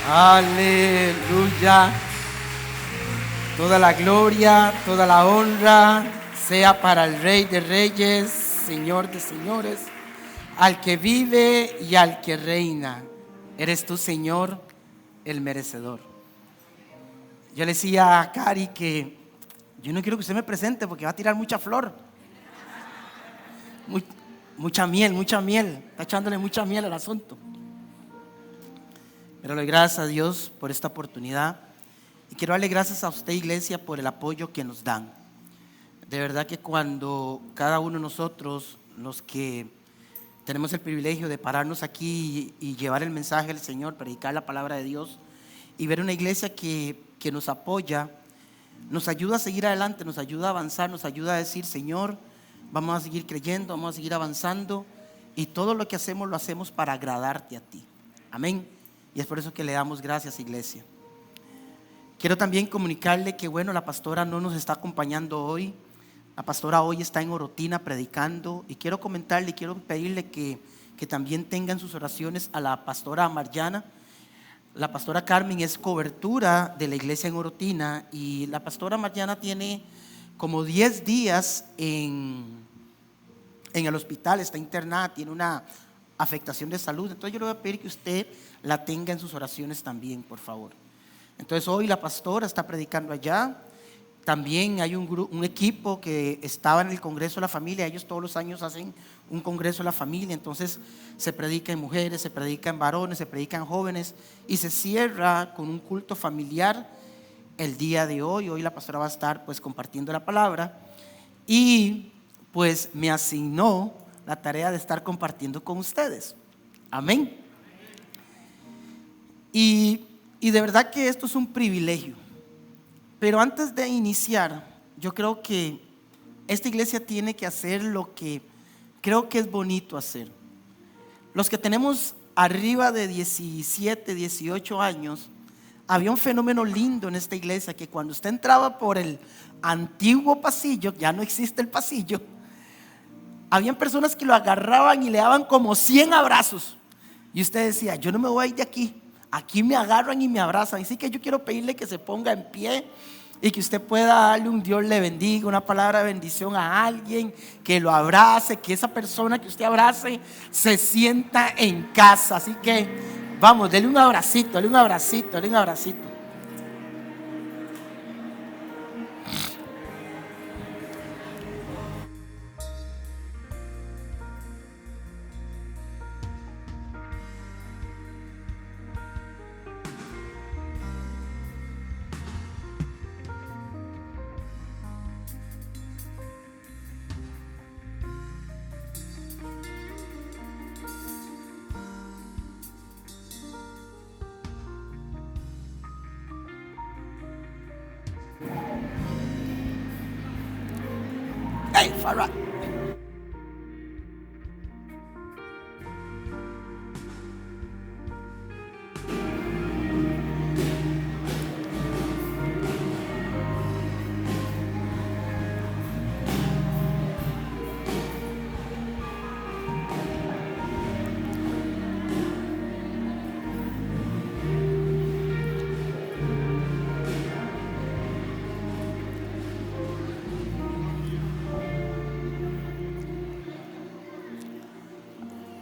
Aleluya. Toda la gloria, toda la honra sea para el Rey de Reyes, Señor de Señores, al que vive y al que reina. Eres tú, Señor, el merecedor. Yo le decía a Cari que yo no quiero que usted me presente porque va a tirar mucha flor. Mucha miel. Está echándole mucha miel al asunto. Pero le doy gracias a Dios por esta oportunidad. Y quiero darle gracias a usted, iglesia, por el apoyo que nos dan. De verdad que cuando cada uno de nosotros, los que tenemos el privilegio de pararnos aquí y llevar el mensaje del Señor, predicar la palabra de Dios y ver una iglesia que nos apoya, nos ayuda a seguir adelante, nos ayuda a avanzar, nos ayuda a decir: Señor, vamos a seguir creyendo, vamos a seguir avanzando, y todo lo que hacemos lo hacemos para agradarte a ti. Amén. Y es por eso que le damos gracias, iglesia. Quiero también comunicarle que la pastora no nos está acompañando hoy. La pastora hoy está en Orotina predicando, y quiero comentarle, quiero pedirle que también tengan sus oraciones a la pastora Mariana. La pastora Carmen es cobertura de la iglesia en Orotina, y la pastora Mariana tiene como 10 días en el hospital, está internada, tiene una afectación de salud. Entonces yo le voy a pedir que usted la tenga en sus oraciones también, por favor. Entonces hoy la pastora está predicando allá. También hay un equipo que estaba en el Congreso de la Familia. Ellos todos los años hacen un Congreso de la Familia. Entonces se predica en mujeres, se predica en varones, se predica en jóvenes, y se cierra con un culto familiar el día de hoy. Hoy la pastora va a estar pues compartiendo la palabra, y pues me asignó la tarea de estar compartiendo con ustedes. Amén. Y de verdad que esto es un privilegio. Pero antes de iniciar, yo creo que esta iglesia tiene que hacer lo que creo que es bonito hacer. Los que tenemos arriba de 17, 18 años, había un fenómeno lindo en esta iglesia, que cuando usted entraba por el antiguo pasillo, ya no existe el pasillo, habían personas que lo agarraban y le daban como 100 abrazos. Y usted decía: yo no me voy a ir de aquí. Aquí me agarran y me abrazan. Así que yo quiero pedirle que se ponga en pie y que usted pueda darle un Dios le bendiga, una palabra de bendición a alguien, que lo abrace, que esa persona que usted abrace se sienta en casa. Así que vamos, dele un abracito, dele un abracito, dele un abracito. Hey, Farah.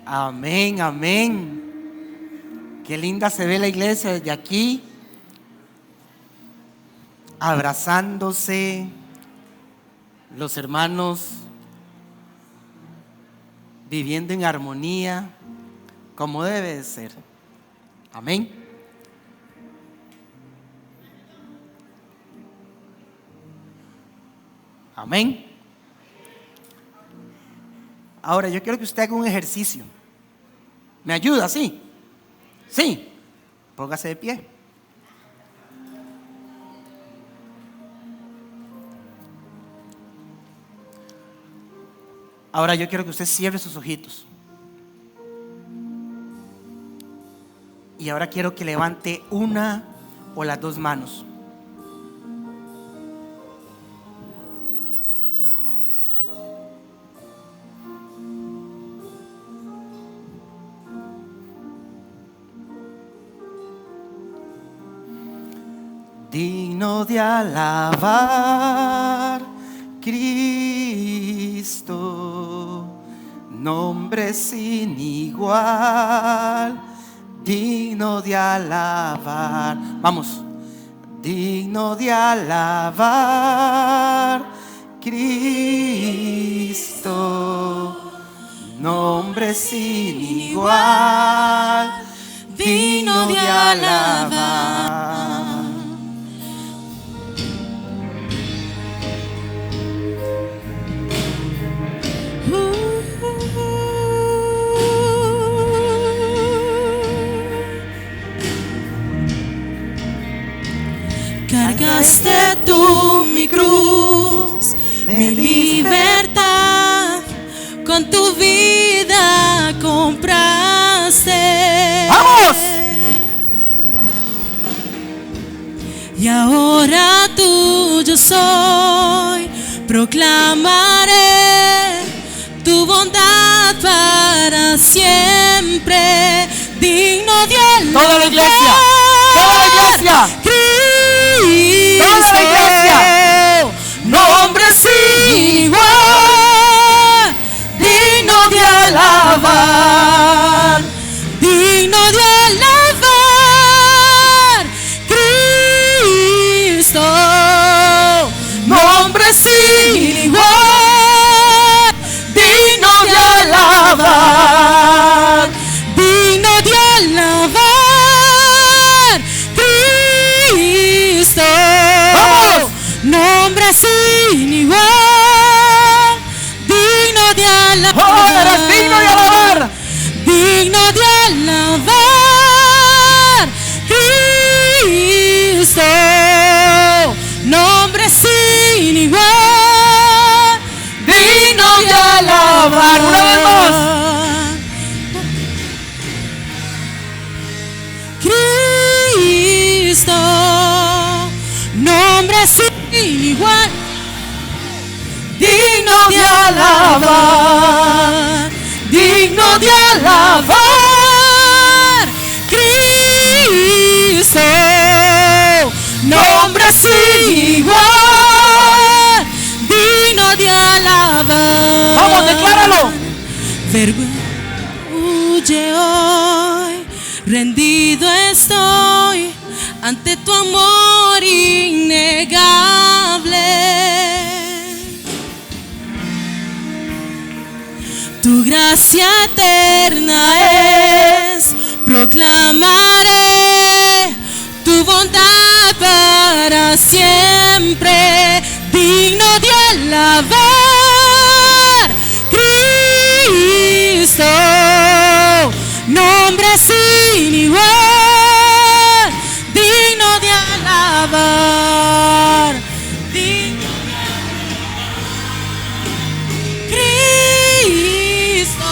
Amén, amén. Qué linda se ve la iglesia desde aquí, abrazándose, los hermanos viviendo en armonía, como debe de ser. Amén. Amén. Ahora yo quiero que usted haga un ejercicio. ¿Me ayuda? ¿Sí? Sí. Póngase de pie. Ahora yo quiero que usted cierre sus ojitos. Y ahora quiero que levante una o las dos manos. digno de alabar, Cristo, nombre sin igual, digno de alabar. Vamos, digno de alabar, Cristo, nombre sin igual, digno de alabar. Cargaste tú mi cruz, mi libertad, con tu vida compraste. ¡Vamos! Y ahora tuyo soy, proclamaré tu bondad para siempre, digno de alabar. Toda la iglesia, toda la iglesia. Toda la iglesia. Nombre sin igual, digno de alabar, digno de alabar, Cristo, nombre sin igual, digno de alabar, digno de alabar, Cristo. ¡Vamos! Nombre sin igual, digno de alabar. ¡Oh, eres digno de alabar! Digno de alabar, Cristo. Nombre sin igual, digno de alabar. Una vez más. Cristo, nombre sin igual, digno de alabar, digno de alabar, Cristo, nombre sin igual, digno de alabar. Vamos, decláralo. Huye hoy, rendido estoy ante tu amor innegable. Tu gracia eterna es, proclamaré tu bondad para siempre, digno de alabar, Cristo, nombre sin igual, digno de alabar, digno de alabar, Cristo,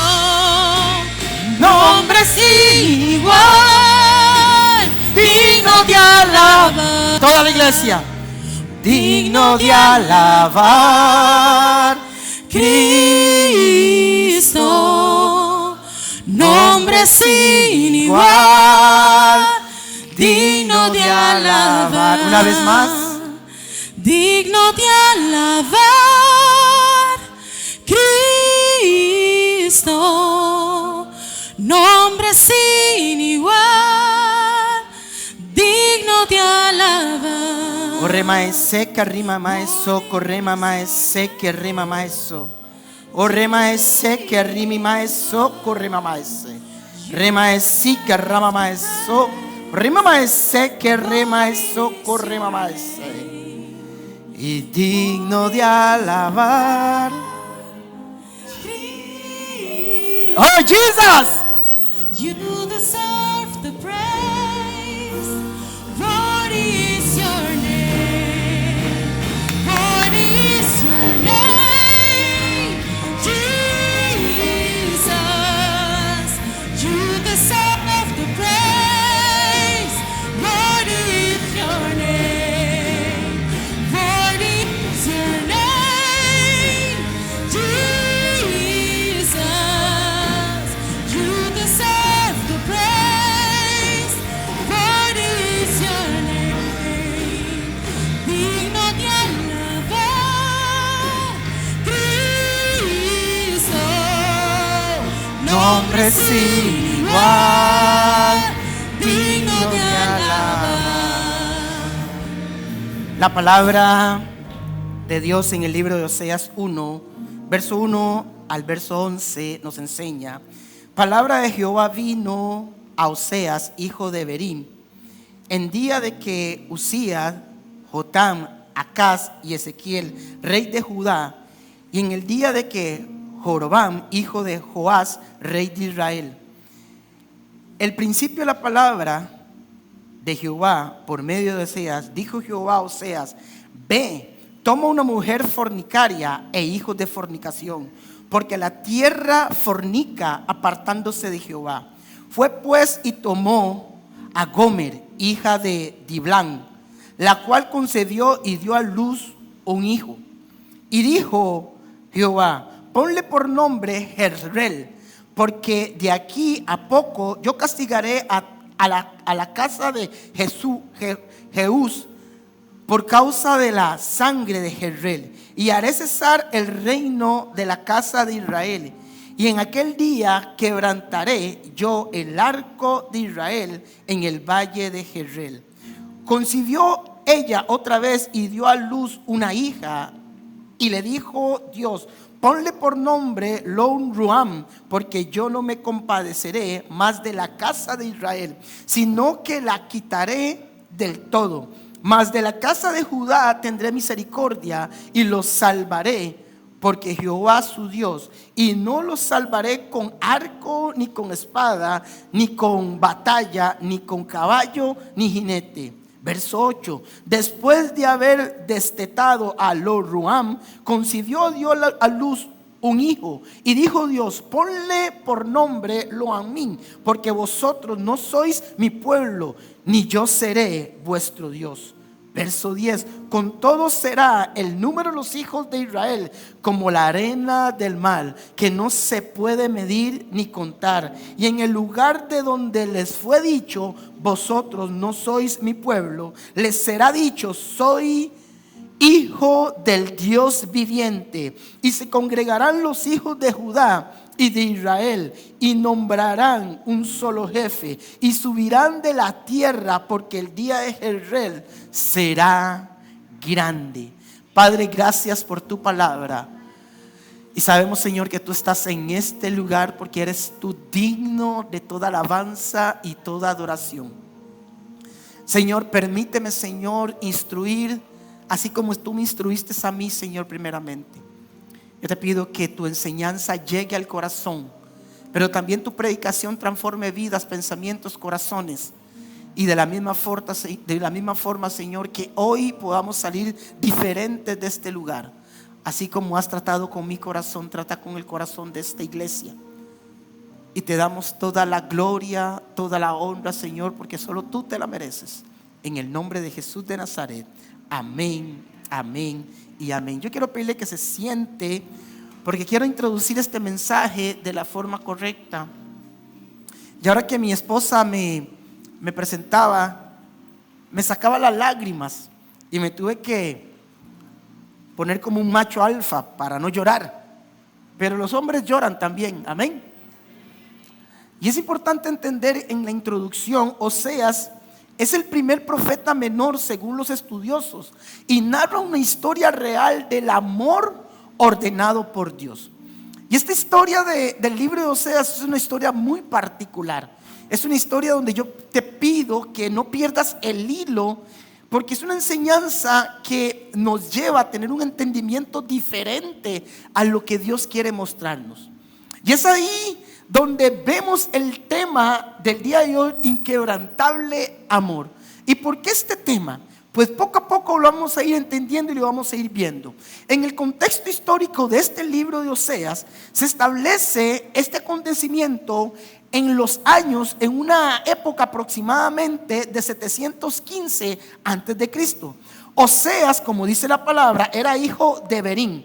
nombre sin igual, digno de alabar. Toda la iglesia, digno de alabar, Cristo, nombre sin igual, digno de alabar. Una vez más. Digno de alabar, Cristo, nombre sin igual, digno de alabar. Corre maese, carrima maeso, corre maese, que rima maeso. Corre maese, que rimi maeso, corre maese. Rema esi, que rama maeso. Rima maese, que rema eso, corre maese. Y digno de alabar. Oh, Jesus! You deserve the praise. What is your name? What is your name? Jesus. You deserve the praise. What is your name? What is your name? Jesus. You deserve the praise. nombre sin igual, digno de alabar. La palabra de Dios en el libro de Oseas 1, verso 1 al verso 11 nos enseña: palabra de Jehová vino a Oseas, hijo de Berim, en día de que Usías, Jotam, Acaz y Ezequiel, rey de Judá, y en el día de que Jorobam, hijo de Joás, rey de Israel. El principio de la palabra de Jehová por medio de Oseas, dijo Jehová a Oseas: ve, toma una mujer fornicaria e hijos de fornicación, porque la tierra fornica apartándose de Jehová. Fue pues y tomó a Gomer, hija de Diblán, la cual concebió y dio a luz un hijo. Y dijo Jehová: ponle por nombre Jezreel, porque de aquí a poco yo castigaré a la casa de Jehús por causa de la sangre de Jezreel, y haré cesar el reino de la casa de Israel. Y en aquel día quebrantaré yo el arco de Israel en el valle de Jezreel. Concibió ella otra vez y dio a luz una hija, y le dijo Dios: ponle por nombre Lo-Ruham, porque yo no me compadeceré más de la casa de Israel, sino que la quitaré del todo. Mas de la casa de Judá tendré misericordia y los salvaré, porque Jehová su Dios, y no los salvaré con arco, ni con espada, ni con batalla, ni con caballo, ni jinete. Verso 8: después de haber destetado a Lo-Ruham, concibió Dios a luz un hijo, y dijo Dios: ponle por nombre Lo-Ammi, porque vosotros no sois mi pueblo, ni yo seré vuestro Dios. Verso 10: con todo será el número de los hijos de Israel como la arena del mar, que no se puede medir ni contar. Y en el lugar de donde les fue dicho: vosotros no sois mi pueblo, les será dicho: soy hijo del Dios viviente. Y se congregarán los hijos de Judá y de Israel, y nombrarán un solo jefe, y subirán de la tierra, porque el día de Jezreel será grande. Padre, gracias por tu palabra. Y sabemos, Señor, que tú estás en este lugar porque eres tú digno de toda alabanza y toda adoración. Señor, permíteme, Señor, instruir así como tú me instruiste a mí, Señor, primeramente. Yo te pido que tu enseñanza llegue al corazón, pero también tu predicación transforme vidas, pensamientos, corazones. Y de la misma forma, Señor, que hoy podamos salir diferentes de este lugar. Así como has tratado con mi corazón, trata con el corazón de esta iglesia. Y te damos toda la gloria, toda la honra, Señor, porque solo tú te la mereces. En el nombre de Jesús de Nazaret. Amén, amén y amén. Yo quiero pedirle que se siente, porque quiero introducir este mensaje de la forma correcta. Y ahora que mi esposa me presentaba, me sacaba las lágrimas y me tuve que poner como un macho alfa para no llorar. Pero los hombres lloran también, amén. Y es importante entender en la introducción, Oseas es el primer profeta menor según los estudiosos, y narra una historia real del amor ordenado por Dios. Y esta historia del libro de Oseas es una historia muy particular. Es una historia donde yo te pido que no pierdas el hilo, porque es una enseñanza que nos lleva a tener un entendimiento diferente a lo que Dios quiere mostrarnos. Y es ahí donde vemos el tema del día de hoy: inquebrantable amor. ¿Y por qué este tema? Pues poco a poco lo vamos a ir entendiendo y lo vamos a ir viendo. En el contexto histórico de este libro de Oseas, se establece este acontecimiento en los años, en una época aproximadamente de 715 antes de Cristo. Oseas, como dice la palabra, era hijo de Berim.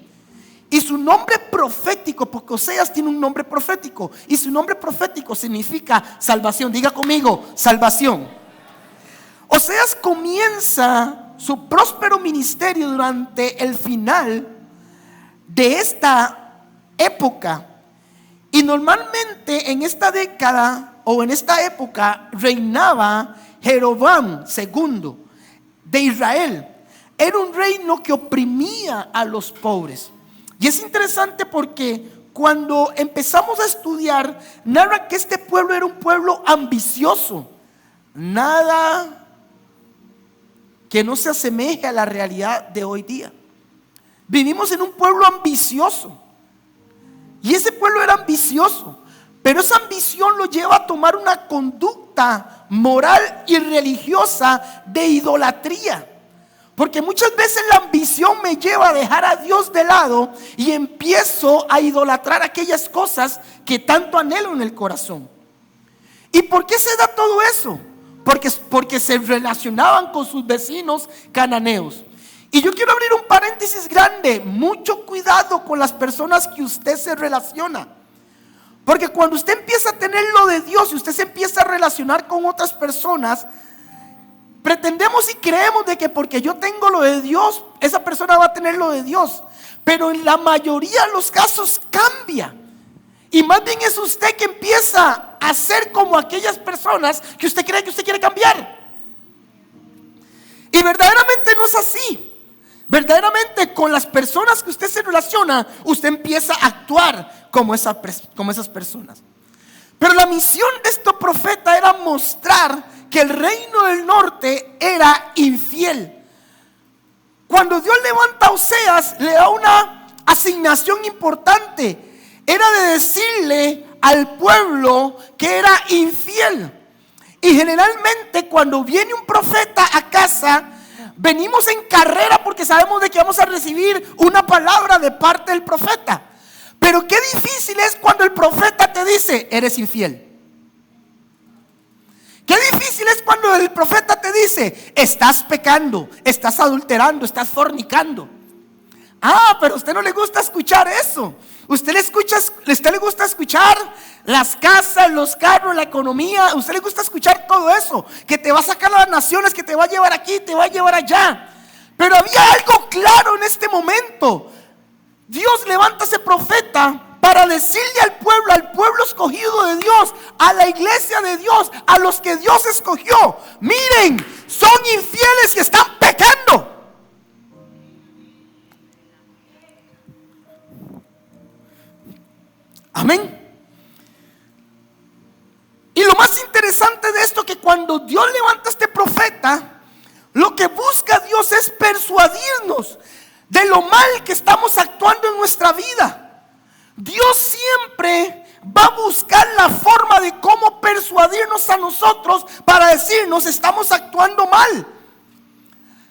Y su nombre profético, porque Oseas tiene un nombre profético, y su nombre profético significa salvación. Diga conmigo, salvación. Oseas comienza su próspero ministerio durante el final de esta época, Y normalmente en esta década o en esta época reinaba Jeroboam II de Israel. Era un reino que oprimía a los pobres. Y es interesante porque cuando empezamos a estudiar, narra que este pueblo era un pueblo ambicioso. Nada que no se asemeje a la realidad de hoy día. Vivimos en un pueblo ambicioso. Y ese pueblo era ambicioso, pero esa ambición lo lleva a tomar una conducta moral y religiosa de idolatría. Porque muchas veces la ambición me lleva a dejar a Dios de lado y empiezo a idolatrar aquellas cosas que tanto anhelo en el corazón. ¿Y por qué se da todo eso? Porque se relacionaban con sus vecinos cananeos. Y yo quiero abrir un paréntesis grande. Mucho cuidado con las personas que usted se relaciona. Porque cuando usted empieza a tener lo de Dios y usted se empieza a relacionar con otras personas, pretendemos y creemos de que porque yo tengo lo de Dios, esa persona va a tener lo de Dios. Pero en la mayoría de los casos cambia. Y más bien es usted que empieza a ser como aquellas personas que usted cree que usted quiere cambiar. Y verdaderamente no es así. Verdaderamente con las personas que usted se relaciona, usted empieza a actuar como esas personas. Pero la misión de este profeta era mostrar que el reino del norte era infiel. Cuando Dios levanta a Oseas, le da una asignación importante. Era de decirle al pueblo que era infiel. Y generalmente cuando viene un profeta a casa, venimos en carrera porque sabemos de que vamos a recibir una palabra de parte del profeta. Pero qué difícil es cuando el profeta te dice, eres infiel. Qué difícil es cuando el profeta te dice, estás pecando, estás adulterando, estás fornicando. Ah, pero a usted no le gusta escuchar eso. Usted le gusta escuchar las casas, los carros, la economía. A usted le gusta escuchar todo eso, que te va a sacar a las naciones, que te va a llevar aquí, te va a llevar allá. Pero había algo claro en este momento. Dios levanta a ese profeta para decirle al pueblo escogido de Dios, a la iglesia de Dios, a los que Dios escogió: miren, son infieles y están pecando. Amén. Y lo más interesante de esto, que cuando Dios levanta a este profeta, lo que busca Dios es persuadirnos de lo mal que estamos actuando en nuestra vida. Dios siempre va a buscar la forma de cómo persuadirnos a nosotros para decirnos estamos actuando mal.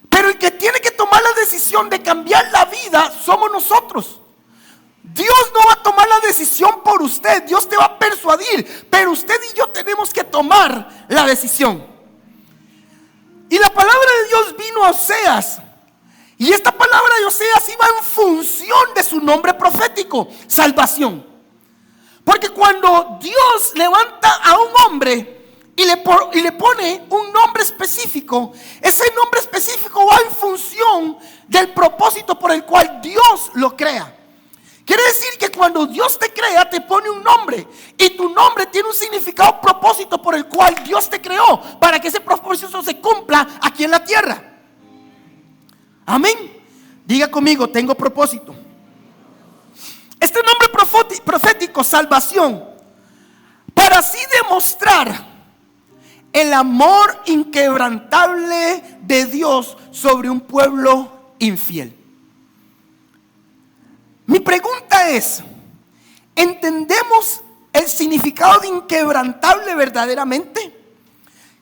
Pero el que tiene que tomar la decisión de cambiar la vida somos nosotros. Dios no va a tomar la decisión por usted. Dios te va a persuadir, pero usted y yo tenemos que tomar la decisión. Y la palabra de Dios vino a Oseas. Y esta palabra de Oseas iba en función de su nombre profético: salvación. Porque cuando Dios levanta a un hombre y le pone un nombre específico, ese nombre específico va en función del propósito por el cual Dios lo crea. Quiere decir que cuando Dios te crea, te pone un nombre, y tu nombre tiene un significado, propósito por el cual Dios te creó, para que ese propósito se cumpla aquí en la tierra. Amén. Diga conmigo: tengo propósito. Este nombre profético, salvación, para así demostrar el amor inquebrantable de Dios sobre un pueblo infiel. Mi pregunta es: ¿entendemos el significado de inquebrantable verdaderamente?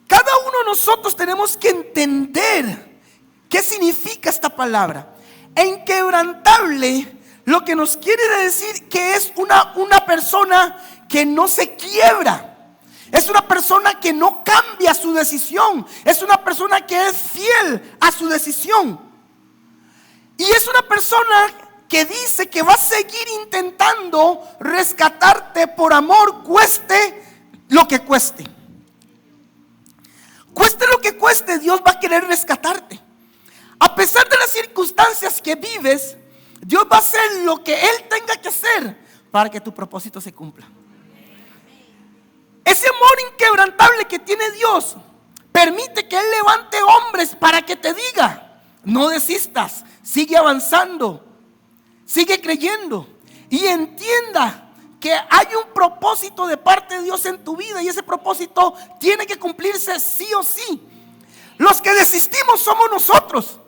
Cada uno de nosotros tenemos que entender qué significa esta palabra. E inquebrantable, lo que nos quiere decir que es una persona que no se quiebra. Es una persona que no cambia su decisión. Es una persona que es fiel a su decisión. Y es una persona que dice que va a seguir intentando rescatarte por amor, cueste lo que cueste. Cueste lo que cueste, Dios va a querer rescatarte. A pesar de las circunstancias que vives, Dios va a hacer lo que Él tenga que hacer para que tu propósito se cumpla. Ese amor inquebrantable que tiene Dios permite que Él levante hombres para que te diga: no desistas, sigue avanzando, sigue creyendo y entienda que hay un propósito de parte de Dios en tu vida, y ese propósito tiene que cumplirse sí o sí. Los que desistimos somos nosotros,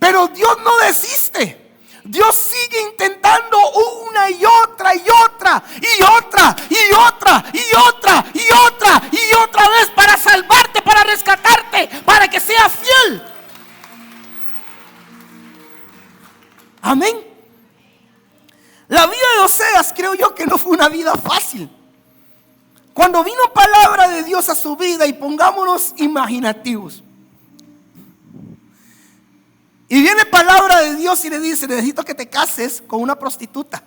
pero Dios no desiste. Dios sigue intentando una y otra y otra y otra y otra y otra y otra y otra vez para salvarte, para rescatarte, para que seas fiel. Amén. La vida de Oseas, creo yo que no fue una vida fácil. Cuando vino palabra de Dios a su vida, y pongámonos imaginativos, y viene palabra de Dios y le dice: necesito que te cases con una prostituta.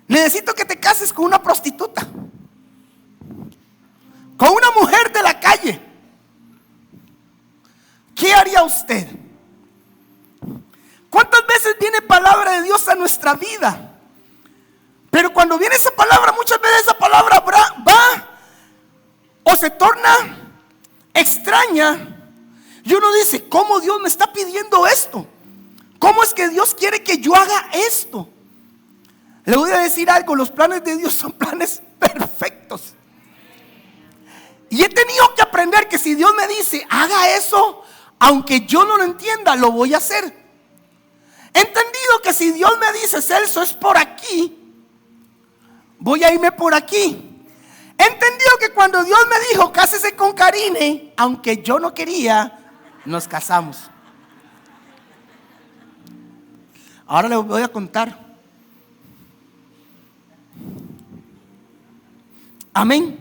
Necesito que te cases con una prostituta, con una mujer de la calle. ¿Qué haría usted? ¿Cuántas veces viene palabra de Dios a nuestra vida? Pero cuando viene esa palabra, muchas veces esa palabra va o se torna extraña, y uno dice: ¿cómo Dios me está pidiendo esto? ¿Cómo es que Dios quiere que yo haga esto? Le voy a decir algo: los planes de Dios son planes perfectos. Y he tenido que aprender que si Dios me dice: haga eso, aunque yo no lo entienda, lo voy a hacer. He entendido que si Dios me dice: Celso, es por aquí, voy a irme por aquí. He entendido que cuando Dios me dijo: cásese con Karine, aunque yo no quería, nos casamos. Ahora les voy a contar. Amén.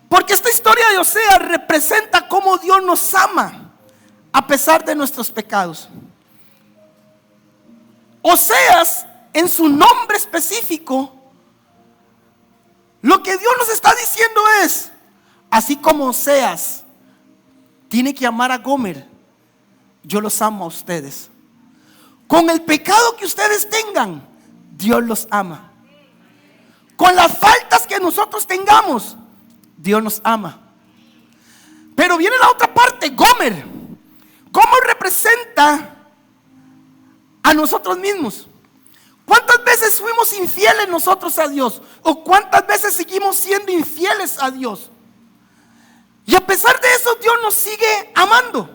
Porque esta historia de Oseas representa cómo Dios nos ama a pesar de nuestros pecados. Oseas, en su nombre específico, lo que Dios nos está diciendo es: así como Oseas tiene que amar a Gomer, yo los amo a ustedes. Con el pecado que ustedes tengan, Dios los ama. Con las faltas que nosotros tengamos, Dios nos ama. Pero viene la otra parte, Gomer. ¿Cómo representa a nosotros mismos? ¿Cuántas veces fuimos infieles nosotros a Dios? ¿O cuántas veces seguimos siendo infieles a Dios? Y a pesar de eso, Dios nos sigue amando.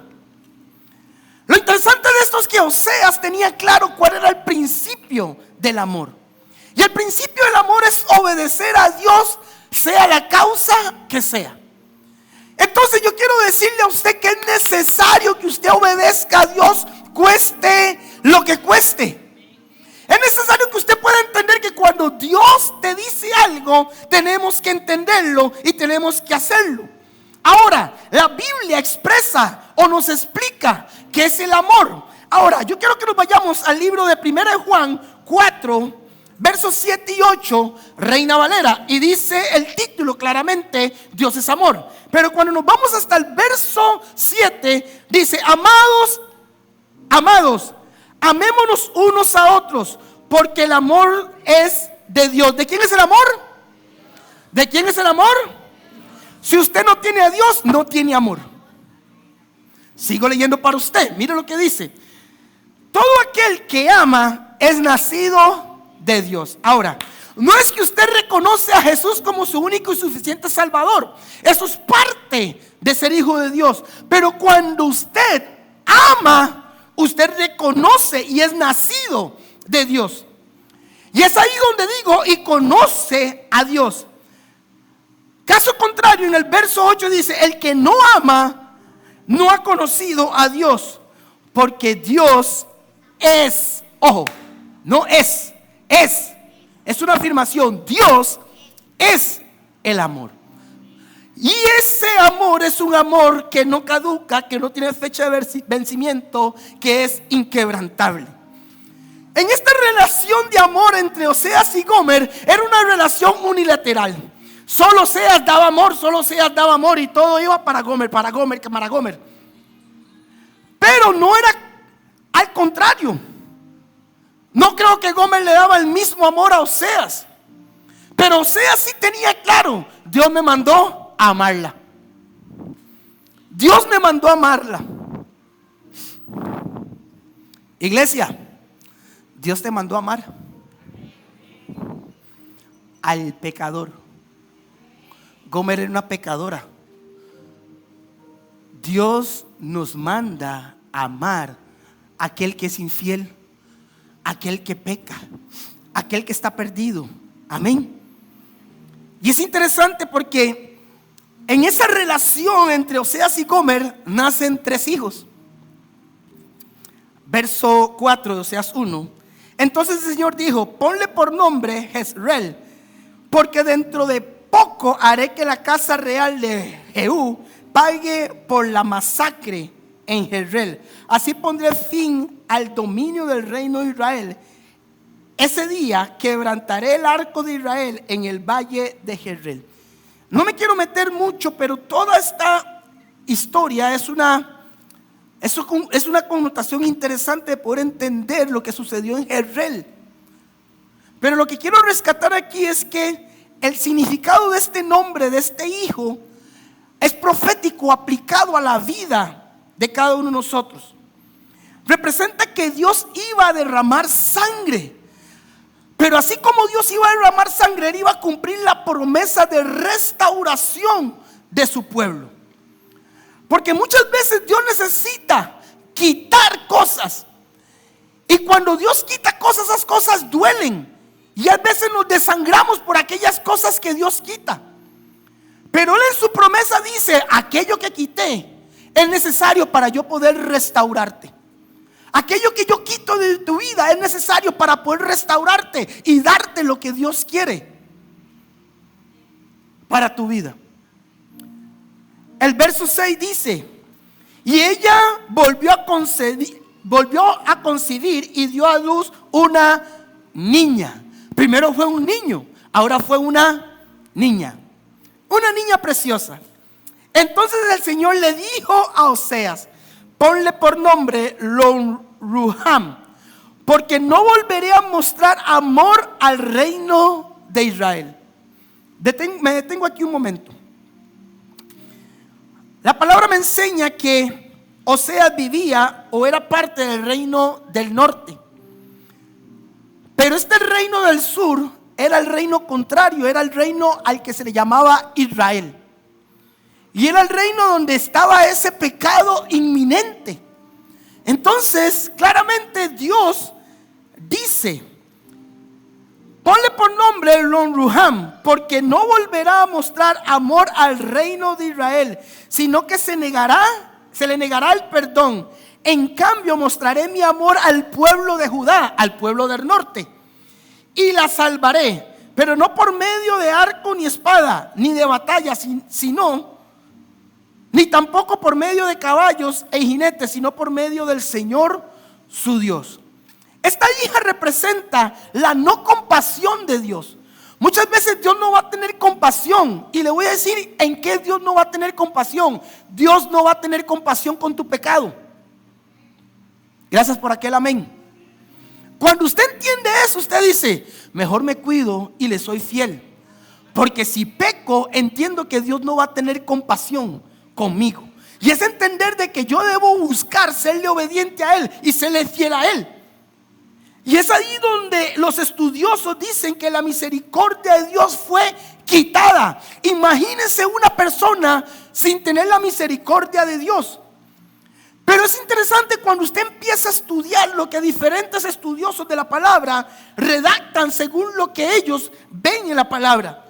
Lo interesante de esto es que Oseas tenía claro cuál era el principio del amor. Y el principio del amor es obedecer a Dios, sea la causa que sea. Entonces yo quiero decirle a usted que es necesario que usted obedezca a Dios, cueste lo que cueste. Es necesario que usted pueda entender que cuando Dios te dice algo, tenemos que entenderlo y tenemos que hacerlo. Ahora, la Biblia expresa o nos explica qué es el amor. Ahora, yo quiero que nos vayamos al libro de 1 Juan 4, versos 7 y 8, Reina Valera, y dice el título claramente: Dios es amor. Pero cuando nos vamos hasta el verso 7, dice: amados, amémonos unos a otros, porque el amor es de Dios. ¿De quién es el amor? ¿De quién es el amor? Si usted no tiene a Dios, no tiene amor. Sigo leyendo para usted. Mire lo que dice: todo aquel que ama es nacido de Dios. Ahora, no es que usted reconoce a Jesús como su único y suficiente Salvador. Eso es parte de ser hijo de Dios. Pero cuando usted ama, usted reconoce y es nacido de Dios. Y es ahí donde digo: y conoce a Dios. Caso contrario, en el verso 8 dice: el que no ama no ha conocido a Dios, porque Dios es, ojo, no es una afirmación. Dios es el amor. Y ese amor es un amor que no caduca, que no tiene fecha de vencimiento, que es inquebrantable. En esta relación de amor entre Oseas y Gomer, era una relación unilateral. Solo Oseas daba amor, y todo iba para Gomer. Pero no era al contrario. No creo que Gomer le daba el mismo amor a Oseas, pero Oseas sí tenía claro: Dios me mandó a amarla. Dios me mandó a amarla. Iglesia, Dios te mandó a amar al pecador. Gomer era una pecadora. Dios nos manda a amar a aquel que es infiel, aquel que peca, aquel que está perdido. Amén. Y es interesante porque en esa relación entre Oseas y Gomer nacen 3 hijos. Verso 4 de Oseas 1. Entonces el Señor dijo: ponle por nombre Jezreel, porque dentro de poco haré que la casa real de Jehú pague por la masacre en Jezreel. Así pondré fin al dominio del reino de Israel. Ese día quebrantaré el arco de Israel en el valle de Jezreel. No me quiero meter mucho, pero toda esta historia es una connotación interesante de poder entender lo que sucedió en Jezreel. Pero lo que quiero rescatar aquí es que el significado de este nombre, de este hijo, es profético aplicado a la vida de cada uno de nosotros. Representa que Dios iba a derramar sangre, pero así como Dios iba a derramar sangre, Él iba a cumplir la promesa de restauración de su pueblo. Porque muchas veces Dios necesita quitar cosas, y cuando Dios quita cosas, esas cosas duelen, y a veces nos desangramos por aquellas cosas que Dios quita. Pero Él en su promesa dice: aquello que quité es necesario para yo poder restaurarte. Aquello que yo quito de tu vida es necesario para poder restaurarte y darte lo que Dios quiere para tu vida. El verso 6 dice: y ella volvió a concebir y dio a luz una niña. Primero fue un niño, ahora fue una niña. Una niña preciosa. Entonces el Señor le dijo a Oseas: ponle por nombre Lo-Ruham, porque no volveré a mostrar amor al reino de Israel. Me detengo aquí un momento. La palabra me enseña que Oseas vivía o era parte del reino del norte, pero este reino del sur era el reino contrario, era el reino al que se le llamaba Israel. Y era el reino donde estaba ese pecado inminente. Entonces, claramente Dios dice: ponle por nombre Lo-Ruham, porque no volverá a mostrar amor al reino de Israel, sino que se le negará el perdón. En cambio, mostraré mi amor al pueblo de Judá, al pueblo del norte, y la salvaré, pero no por medio de arco ni espada, ni de batalla, ni tampoco por medio de caballos e jinetes, sino por medio del Señor su Dios. Esta hija representa la no compasión de Dios. Muchas veces Dios no va a tener compasión, y le voy a decir en qué Dios no va a tener compasión. Dios no va a tener compasión con tu pecado. Gracias por aquel amén. Cuando usted entiende eso, usted dice: mejor me cuido y le soy fiel, porque si peco, entiendo que Dios no va a tener compasión conmigo. Y es entender de que yo debo buscar serle obediente a Él y serle fiel a Él. Y es ahí donde los estudiosos dicen que la misericordia de Dios fue quitada. Imagínense una persona sin tener la misericordia de Dios. Pero es interesante cuando usted empieza a estudiar lo que diferentes estudiosos de la palabra redactan según lo que ellos ven en la palabra.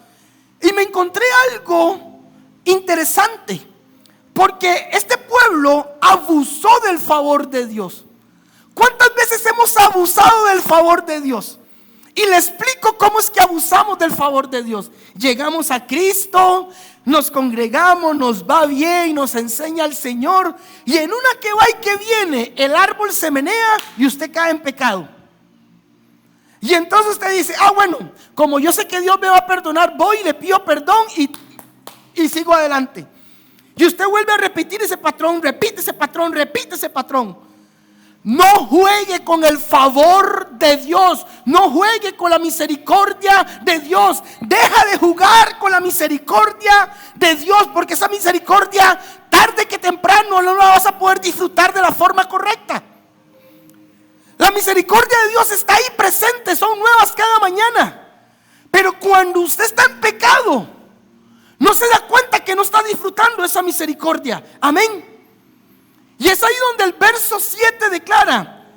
Y me encontré algo interesante, porque este pueblo abusó del favor de Dios. ¿Cuántas veces hemos abusado del favor de Dios? Y le explico cómo es que abusamos del favor de Dios. Llegamos a Cristo, nos congregamos, nos va bien, nos enseña el Señor, y en una que va y que viene, el árbol se menea y usted cae en pecado. Y entonces usted dice: bueno, como yo sé que Dios me va a perdonar, voy y le pido perdón y sigo adelante. Y usted vuelve a repetir ese patrón, repite ese patrón, repite ese patrón. No juegue con el favor de Dios. No juegue con la misericordia de Dios. Deja de jugar con la misericordia de Dios, porque esa misericordia, tarde que temprano, no la vas a poder disfrutar de la forma correcta. La misericordia de Dios está ahí presente, son nuevas cada mañana. Pero cuando usted está en pecado, no se da cuenta que no está disfrutando esa misericordia. Amén. Y es ahí donde el verso 7 declara,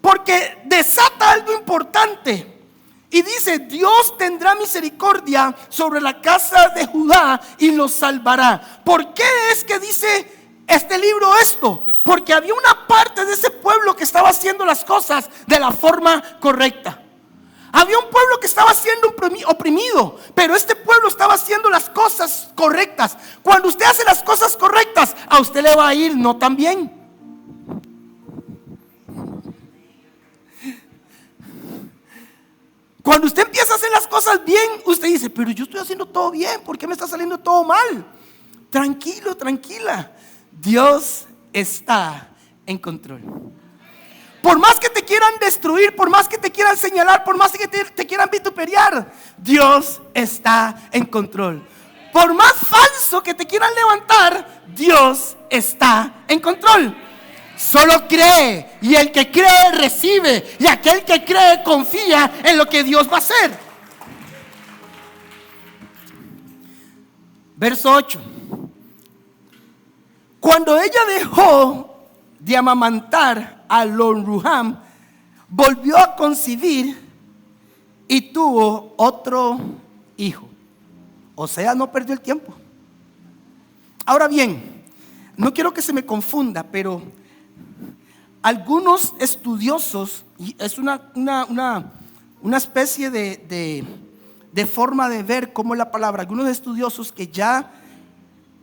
porque desata algo importante y dice: Dios tendrá misericordia sobre la casa de Judá y los salvará. ¿Por qué es que dice este libro esto? Porque había una parte de ese pueblo que estaba haciendo las cosas de la forma correcta. Había un pueblo que estaba siendo oprimido, pero este pueblo estaba haciendo las cosas correctas. Cuando usted hace las cosas correctas, a usted le va a ir no tan bien. Cuando usted empieza a hacer las cosas bien, usted dice: pero yo estoy haciendo todo bien, ¿por qué me está saliendo todo mal? Tranquilo, tranquila, Dios está en control. Por más que te quieran destruir, por más que te quieran señalar, por más que te quieran vituperiar, Dios está en control. Por más falso que te quieran levantar, Dios está en control. Solo cree, y el que cree recibe, y aquel que cree confía en lo que Dios va a hacer. Verso 8. Cuando ella dejó de amamantar a Lo-ruham, volvió a concebir y tuvo otro hijo. O sea, no perdió el tiempo. Ahora bien, no quiero que se me confunda, pero algunos estudiosos, y es una especie de forma de ver cómo es la palabra, algunos estudiosos que ya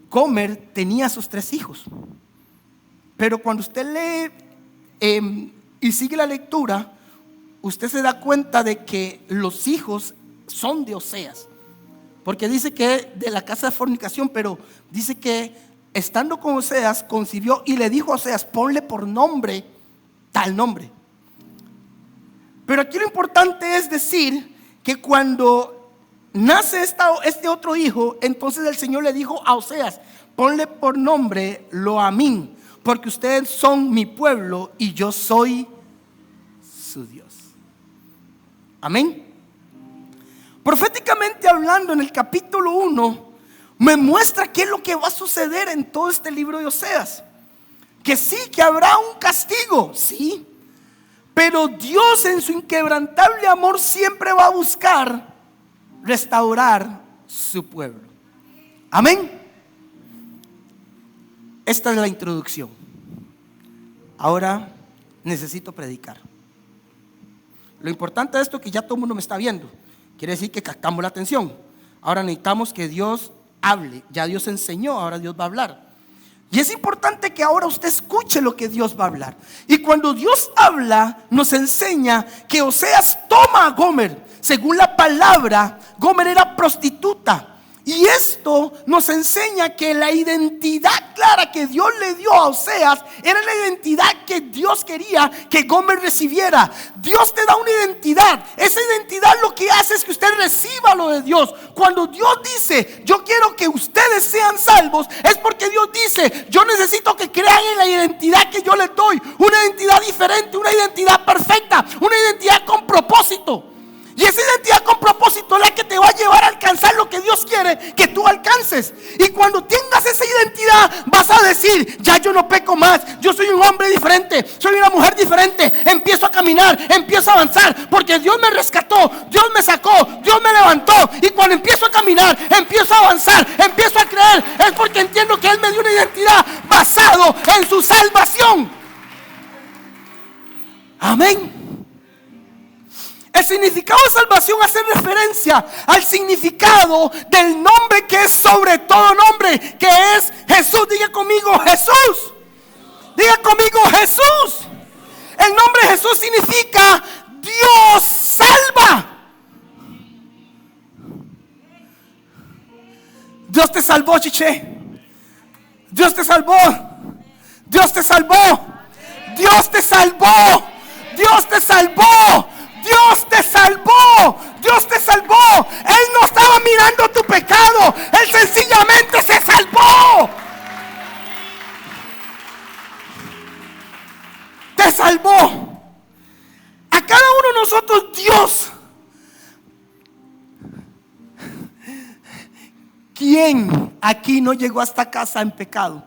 Gomer tenía sus 3 hijos. Pero cuando usted lee y sigue la lectura, usted se da cuenta de que los hijos son de Oseas. Porque dice que de la casa de fornicación, pero dice que estando con Oseas concibió y le dijo a Oseas: ponle por nombre tal nombre. Pero aquí lo importante es decir que cuando nace este otro hijo, entonces el Señor le dijo a Oseas: ponle por nombre Lo-amim, porque ustedes son mi pueblo y yo soy su Dios. Amén. Proféticamente hablando, en el capítulo 1 me muestra qué es lo que va a suceder en todo este libro de Oseas. Que sí, que habrá un castigo, sí, pero Dios en su inquebrantable amor siempre va a buscar restaurar su pueblo. Amén. Esta es la introducción. Ahora necesito predicar. Lo importante de esto es que ya todo el mundo me está viendo. Quiere decir que captamos la atención. Ahora necesitamos que Dios hable. Ya Dios enseñó, ahora Dios va a hablar. Y es importante que ahora usted escuche lo que Dios va a hablar. Y cuando Dios habla, nos enseña que Oseas toma a Gomer. Según la palabra, Gomer era prostituta. Y esto nos enseña que la identidad clara que Dios le dio a Oseas era la identidad que Dios quería que Gomer recibiera. Dios te da una identidad. Esa identidad lo que hace es que usted reciba lo de Dios. Cuando Dios dice: yo quiero que ustedes sean salvos, es porque Dios dice: yo necesito que crean en la identidad que yo les doy. Una identidad diferente, una identidad perfecta, una identidad con propósito. Y esa identidad con propósito es la que te va a llevar a alcanzar lo que Dios quiere que tú alcances. Y cuando tengas esa identidad, vas a decir: ya yo no peco más, yo soy un hombre diferente, soy una mujer diferente. Empiezo a caminar, empiezo a avanzar, porque Dios me rescató, Dios me sacó, Dios me levantó. Y cuando empiezo a caminar, empiezo a avanzar, empiezo a creer, es porque entiendo que Él me dio una identidad basado en su salvación. Amén. El significado de salvación hace referencia al significado del nombre que es sobre todo nombre, que es Jesús. Diga conmigo: Jesús. Diga conmigo: Jesús. El nombre Jesús significa Dios salva. Dios te salvó, chiche. Dios te salvó. Dios te salvó. Dios te salvó. Dios salvó. Dios te salvó. Dios te salvó. Él no estaba mirando tu pecado. Él sencillamente se salvó. Te salvó. A cada uno de nosotros Dios. ¿Quién aquí no llegó a esta casa en pecado?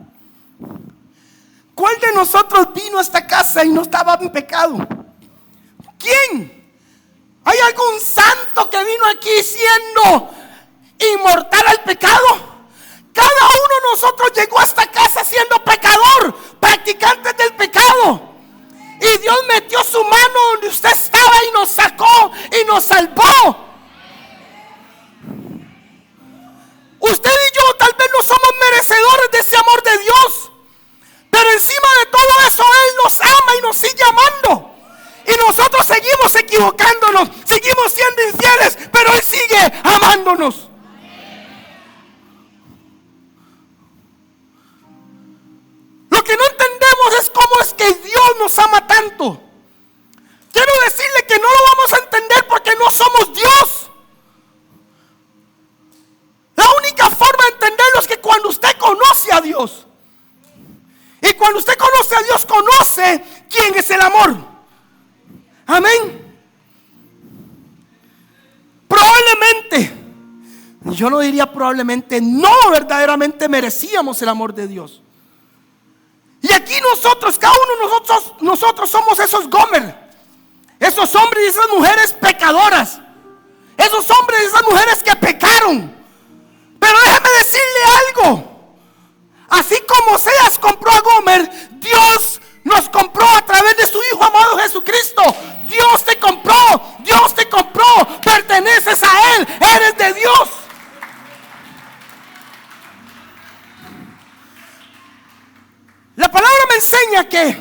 ¿Cuál de nosotros vino a esta casa y no estaba en pecado? ¿Quién? ¿Hay algún santo que vino aquí siendo inmortal al pecado? Cada uno de nosotros llegó a esta casa siendo pecador, practicantes del pecado. Y Dios metió su mano donde usted estaba y nos sacó y nos salvó. Usted y yo tal vez no somos merecedores de ese amor de Dios, pero encima de todo eso Él nos ama y nos sigue amando. Y nosotros seguimos equivocándonos, seguimos siendo infieles, pero Él sigue amándonos. Lo que no entendemos es cómo es que Dios nos ama tanto. Quiero decirle que no lo vamos a entender porque no somos Dios. La única forma de entenderlo es que cuando usted conoce a Dios, y cuando usted conoce a Dios, conoce quién es el amor. Amén. Probablemente, yo no diría probablemente, no verdaderamente merecíamos el amor de Dios. Y aquí nosotros, cada uno de nosotros somos esos Gomer, esos hombres y esas mujeres pecadoras, esos hombres y esas mujeres que pecaron. Pero déjame decirle algo. Así como Oseas compró a Gomer, Dios nos compró a través de su Hijo amado Jesucristo. Dios te compró, perteneces a Él, eres de Dios. La palabra me enseña que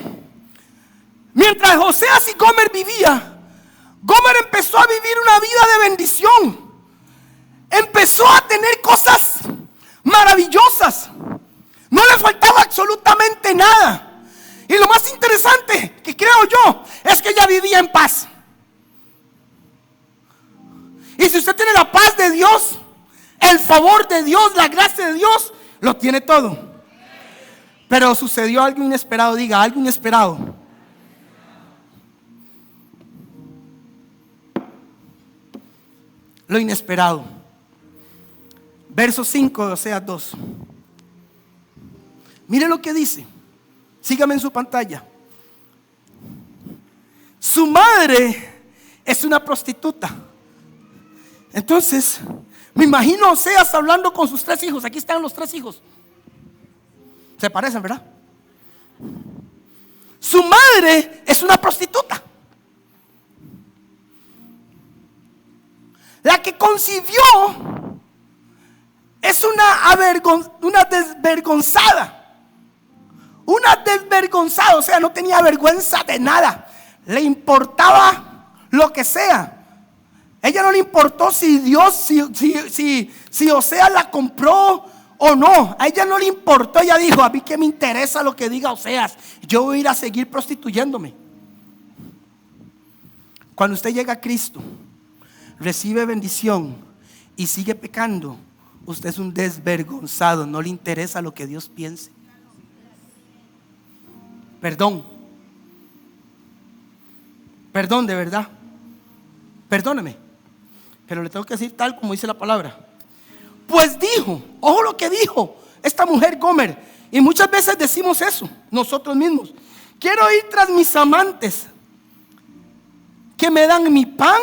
mientras Oseas y Gomer vivía, Gomer empezó a vivir una vida de bendición. Empezó a tener cosas maravillosas. No le faltaba absolutamente nada. Y lo más interesante que creo yo es que ella vivía en paz. Y si usted tiene la paz de Dios, el favor de Dios, la gracia de Dios, lo tiene todo. Pero sucedió algo inesperado. Diga, algo inesperado. Lo inesperado. Verso 5 de Oseas 2. Mire lo que dice. Sígame en su pantalla. Su madre es una prostituta. Entonces, me imagino a Oseas hablando con sus 3 hijos. Aquí están los 3 hijos. Se parecen, ¿verdad? Su madre es una prostituta. La que concibió es una desvergonzada. Una desvergonzada, o sea, no tenía vergüenza de nada. Le importaba lo que sea. Ella no le importó si Dios, si Oseas la compró o no. A ella no le importó. Ella dijo, a mí que me interesa lo que diga Oseas. Yo voy a ir a seguir prostituyéndome. Cuando usted llega a Cristo, recibe bendición y sigue pecando, usted es un desvergonzado. No le interesa lo que Dios piense. Perdón de verdad. Perdóneme, pero le tengo que decir tal como dice la palabra. Pues dijo, ojo lo que dijo esta mujer Gomer. Y muchas veces decimos eso nosotros mismos. Quiero ir tras mis amantes que me dan mi pan,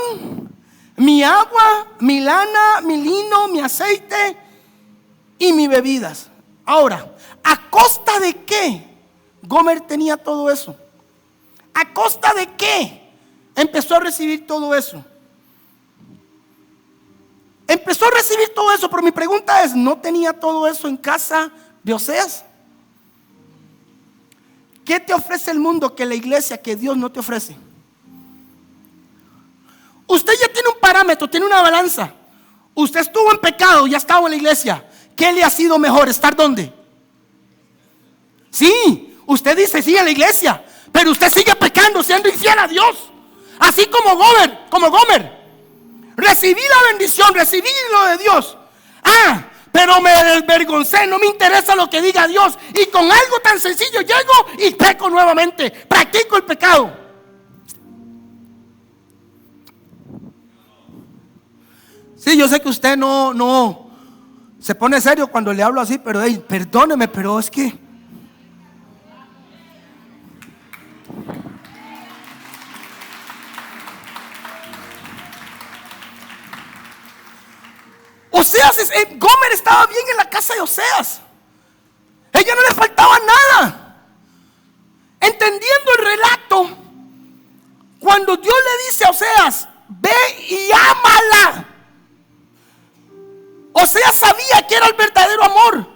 mi agua, mi lana, mi lino, mi aceite y mis bebidas. Ahora, ¿a costa de qué Gomer tenía todo eso? ¿A costa de qué empezó a recibir todo eso? Empezó a recibir todo eso, pero mi pregunta es, ¿no tenía todo eso en casa de Oseas? ¿Qué te ofrece el mundo que la iglesia, que Dios no te ofrece? Usted ya tiene un parámetro, tiene una balanza. Usted estuvo en pecado, ya estaba en la iglesia. ¿Qué le ha sido mejor? ¿Estar dónde? Sí, usted dice sí en la iglesia, pero usted sigue pecando, siendo infiel a Dios. Así como Gomer. Recibí la bendición, recibí lo de Dios. Pero me desvergoncé, no me interesa lo que diga Dios. Y con algo tan sencillo llego y peco nuevamente. Practico el pecado. Sí, yo sé que usted no se pone serio cuando le hablo así, pero perdóneme, pero es que Gomer estaba bien en la casa de Oseas. Ella no le faltaba nada. Entendiendo el relato, cuando Dios le dice a Oseas, ve y ámala, Oseas sabía que era el verdadero amor.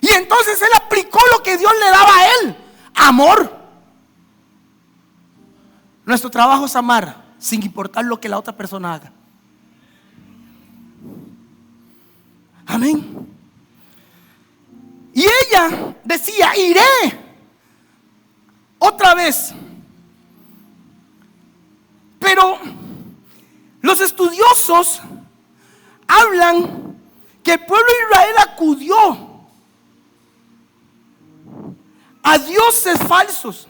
Y entonces él aplicó lo que Dios le daba a él: amor. Nuestro trabajo es amar sin importar lo que la otra persona haga. Amén. Y ella decía: iré otra vez. Pero los estudiosos hablan que el pueblo de Israel acudió a dioses falsos.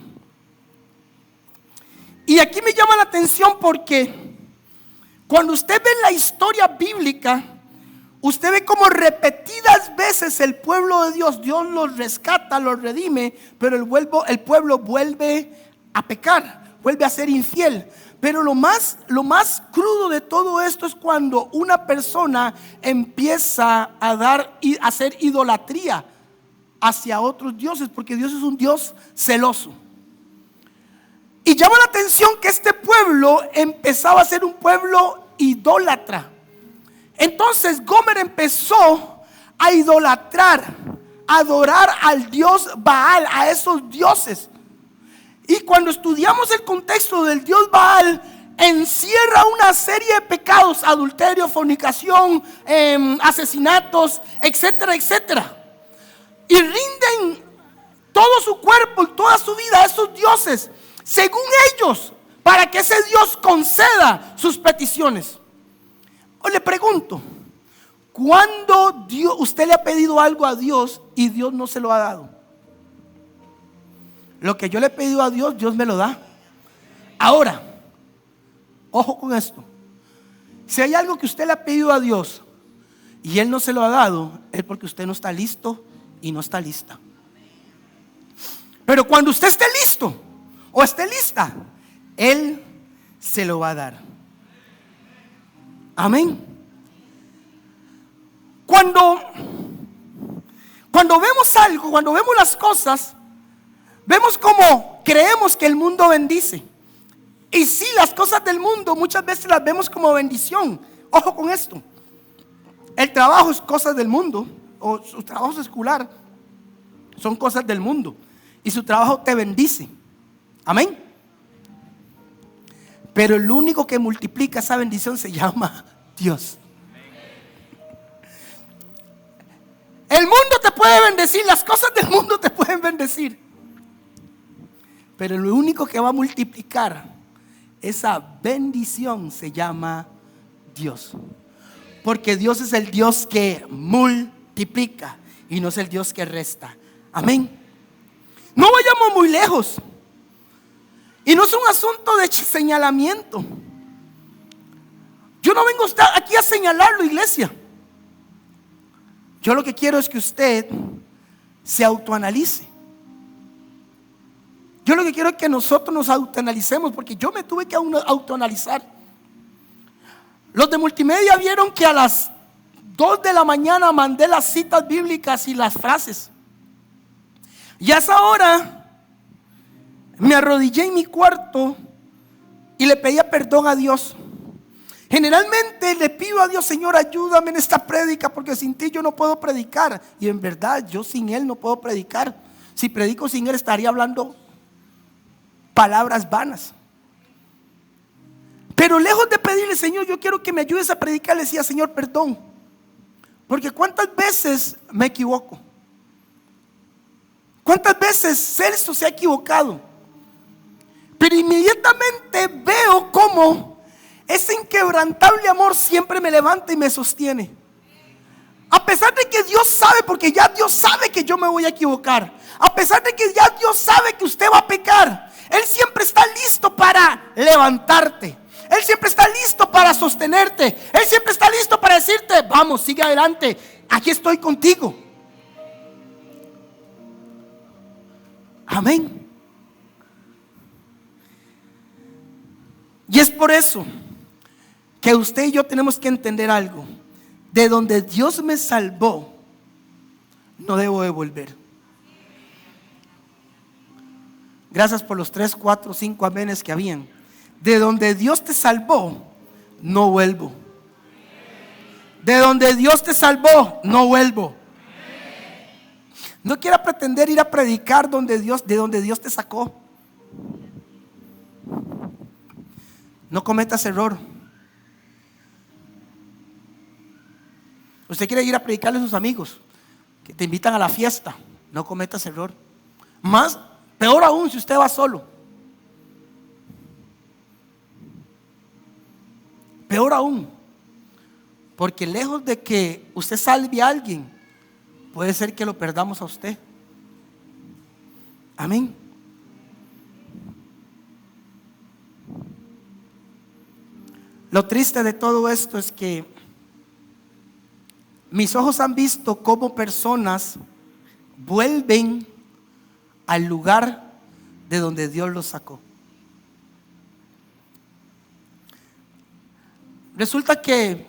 Y aquí me llama la atención porque cuando usted ve la historia bíblica, usted ve como repetidas veces el pueblo de Dios los rescata, los redime, pero el pueblo vuelve a pecar, vuelve a ser infiel. Pero lo más crudo de todo esto es cuando una persona empieza a hacer idolatría hacia otros dioses, porque Dios es un Dios celoso. Y llama la atención que este pueblo empezaba a ser un pueblo idólatra. Entonces Gomer empezó a idolatrar, a adorar al dios Baal, a esos dioses. Y cuando estudiamos el contexto del dios Baal, encierra una serie de pecados: adulterio, fornicación, asesinatos, etcétera, etcétera. Y rinden todo su cuerpo y toda su vida a esos dioses, según ellos, para que ese Dios conceda sus peticiones. Hoy le pregunto: ¿cuándo usted le ha pedido algo a Dios y Dios no se lo ha dado? Lo que yo le he pedido a Dios, Dios me lo da. Ahora, ojo con esto: si hay algo que usted le ha pedido a Dios y Él no se lo ha dado, es porque usted no está listo y no está lista. Pero cuando usted esté listo o esté lista, Él se lo va a dar. Amén. Cuando vemos algo, cuando vemos las cosas, vemos como creemos que el mundo bendice. Y sí, las cosas del mundo muchas veces las vemos como bendición. Ojo con esto: el trabajo es cosas del mundo, o su trabajo escolar son cosas del mundo, y su trabajo te bendice. Amén. Pero el único que multiplica esa bendición se llama Dios. El mundo te puede bendecir, las cosas del mundo te pueden bendecir, pero lo único que va a multiplicar esa bendición se llama Dios. Porque Dios es el Dios que multiplica y no es el Dios que resta. Amén. No vayamos muy lejos. Y no es un asunto de señalamiento. Yo no vengo aquí a señalarlo, iglesia. Yo lo que quiero es que usted se autoanalice. Yo lo que quiero es que nosotros nos autoanalicemos, porque yo me tuve que autoanalizar. Los de multimedia vieron que a las 2 de la mañana mandé las citas bíblicas y las frases. Y a esa hora me arrodillé en mi cuarto y le pedía perdón a Dios. Generalmente le pido a Dios: Señor, ayúdame en esta prédica, porque sin ti yo no puedo predicar. Y en verdad yo sin Él no puedo predicar. Si predico sin Él estaría hablando palabras vanas. Pero lejos de pedirle: Señor, yo quiero que me ayudes a predicar, le decía: Señor, perdón, porque cuántas veces me equivoco. ¿Cuántas veces Celso se ha equivocado? Pero inmediatamente veo cómo ese inquebrantable amor siempre me levanta y me sostiene. A pesar de que Dios sabe, porque ya Dios sabe que yo me voy a equivocar. A pesar de que ya Dios sabe que usted va a pecar, Él siempre está listo para levantarte. Él siempre está listo para sostenerte. Él siempre está listo para decirte: vamos, sigue adelante, aquí estoy contigo. Amén. Y es por eso que usted y yo tenemos que entender algo. De donde Dios me salvó, no debo de volver. Gracias por los 3, 4, 5 amenes que habían. De donde Dios te salvó, no vuelvo. De donde Dios te salvó, no vuelvo. No quiera pretender ir a predicar de donde Dios te sacó. No cometas error. Usted quiere ir a predicarle a sus amigos que te invitan a la fiesta. No cometas error. Peor aún si usted va solo. Peor aún, porque lejos de que usted salve a alguien, puede ser que lo perdamos a usted. Amén. Lo triste de todo esto es que mis ojos han visto cómo personas vuelven al lugar de donde Dios los sacó. Resulta que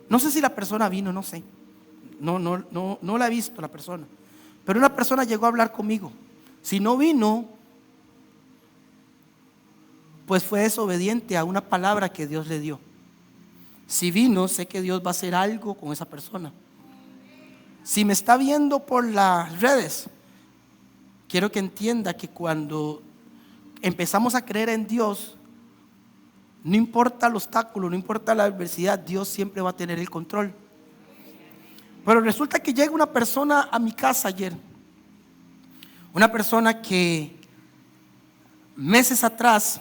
no sé si la persona vino, no sé. No la he visto la persona. Pero una persona llegó a hablar conmigo. Si no vino, pues fue desobediente a una palabra que Dios le dio. Si vino, sé que Dios va a hacer algo con esa persona. Si me está viendo por las redes, quiero que entienda que cuando empezamos a creer en Dios, no importa el obstáculo, no importa la adversidad, Dios siempre va a tener el control. Pero resulta que llega una persona a mi casa ayer. Una persona que meses atrás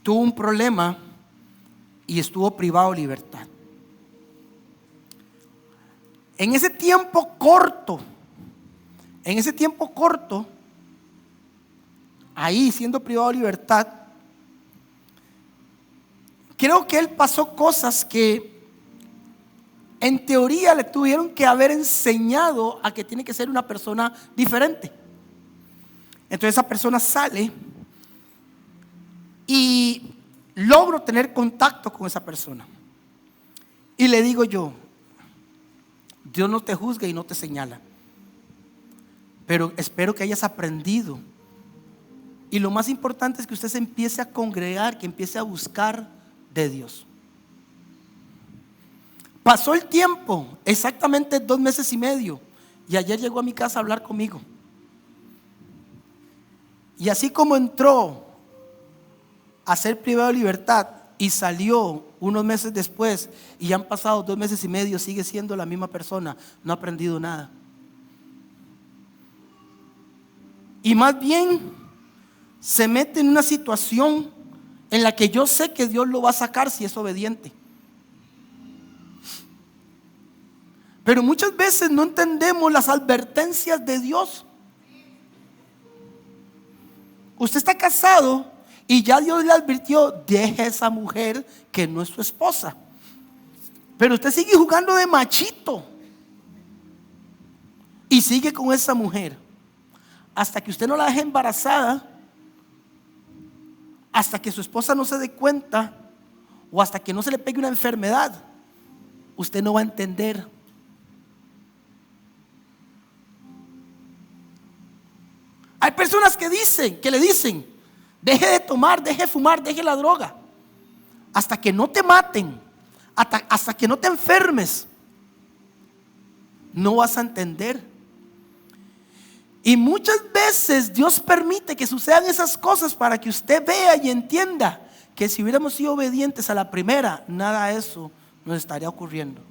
tuvo un problema y estuvo privado de libertad. En ese tiempo corto, ahí siendo privado de libertad, creo que él pasó cosas que en teoría le tuvieron que haber enseñado a que tiene que ser una persona diferente. Entonces esa persona sale y logro tener contacto con esa persona. Y le digo yo: Dios no te juzga y no te señala, pero espero que hayas aprendido. Y lo más importante es que usted se empiece a congregar, que empiece a buscar de Dios. Pasó el tiempo, exactamente 2 meses y medio, y ayer llegó a mi casa a hablar conmigo. Y así como entró a ser privado de libertad y salió unos meses después, y ya han pasado 2 meses y medio, sigue siendo la misma persona, no ha aprendido nada. Y más bien se mete en una situación en la que yo sé que Dios lo va a sacar si es obediente. Pero muchas veces no entendemos las advertencias de Dios. Usted está casado y ya Dios le advirtió: deje a esa mujer que no es su esposa. Pero usted sigue jugando de machito y sigue con esa mujer hasta que usted no la deje embarazada, hasta que su esposa no se dé cuenta, o hasta que no se le pegue una enfermedad. Usted no va a entender. Hay personas que le dicen: deje de tomar, deje de fumar, deje la droga. Hasta que no te maten, hasta que no te enfermes, no vas a entender. Y muchas veces Dios permite que sucedan esas cosas para que usted vea y entienda que si hubiéramos sido obedientes a la primera, nada de eso nos estaría ocurriendo.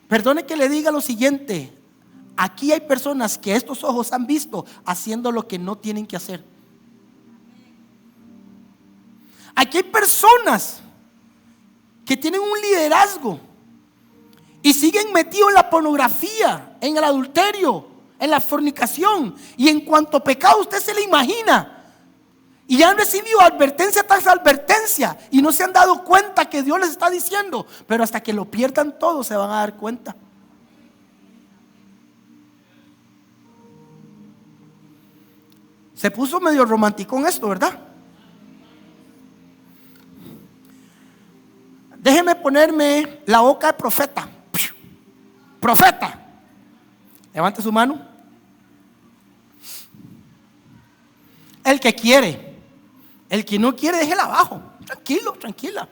Perdone que le diga lo siguiente: Aquí hay personas que estos ojos han visto haciendo lo que no tienen que hacer. Aquí hay personas que tienen un liderazgo y siguen metidos en la pornografía, en el adulterio, en la fornicación, y en cuanto pecado usted se le imagina, y han recibido advertencia tras advertencia y no se han dado cuenta que Dios les está diciendo, pero hasta que lo pierdan todo se van a dar cuenta. Se puso medio romántico en esto, ¿verdad? Déjeme ponerme la boca de profeta. Profeta, levante su mano. El que quiere, el que no quiere, déjela abajo. Tranquilo, tranquila.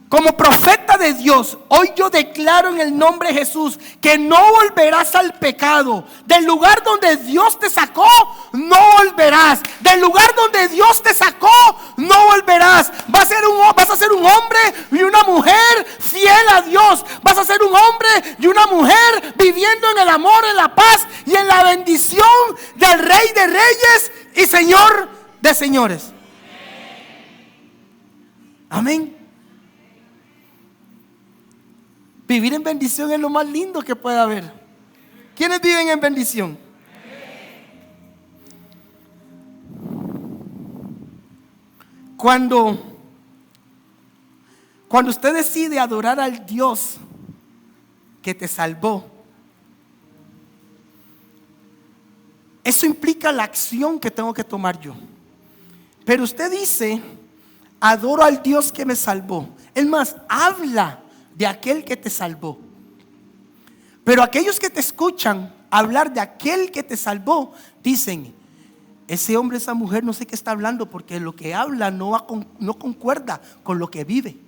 Como profeta de Dios, hoy yo declaro en el nombre de Jesús que no volverás al pecado. Del lugar donde Dios te sacó, no volverás. Del lugar donde Dios te sacó, no volverás. Vas a ser un hombre y una mujer fiel a Dios. Vas a ser un hombre y una mujer viviendo en el amor, en la paz y en la bendición del Rey de Reyes y Señor de Señores. Amén. Vivir en bendición es lo más lindo que puede haber. ¿Quiénes viven en bendición? Cuando usted decide adorar al Dios que te salvó, eso implica la acción que tengo que tomar yo. Pero usted dice, adoro al Dios que me salvó. Es más, habla de aquel que te salvó. Pero aquellos que te escuchan hablar de aquel que te salvó, dicen, ese hombre, esa mujer no sé qué está hablando, porque lo que habla no concuerda con lo que vive.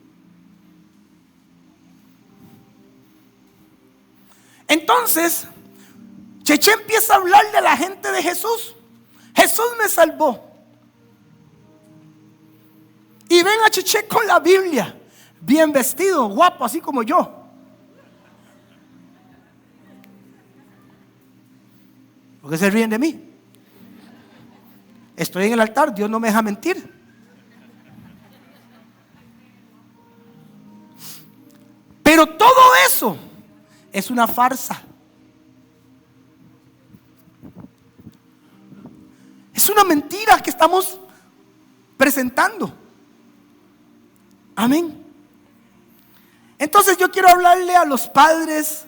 Entonces Cheche empieza a hablar de la gente de Jesús. Jesús me salvó. Y ven a Cheche con la Biblia, bien vestido, guapo, así como yo. ¿Por qué se ríen de mí? Estoy en el altar, Dios no me deja mentir. Pero todo eso es una farsa. Es una mentira que estamos presentando. Amén. Entonces yo quiero hablarle a los padres,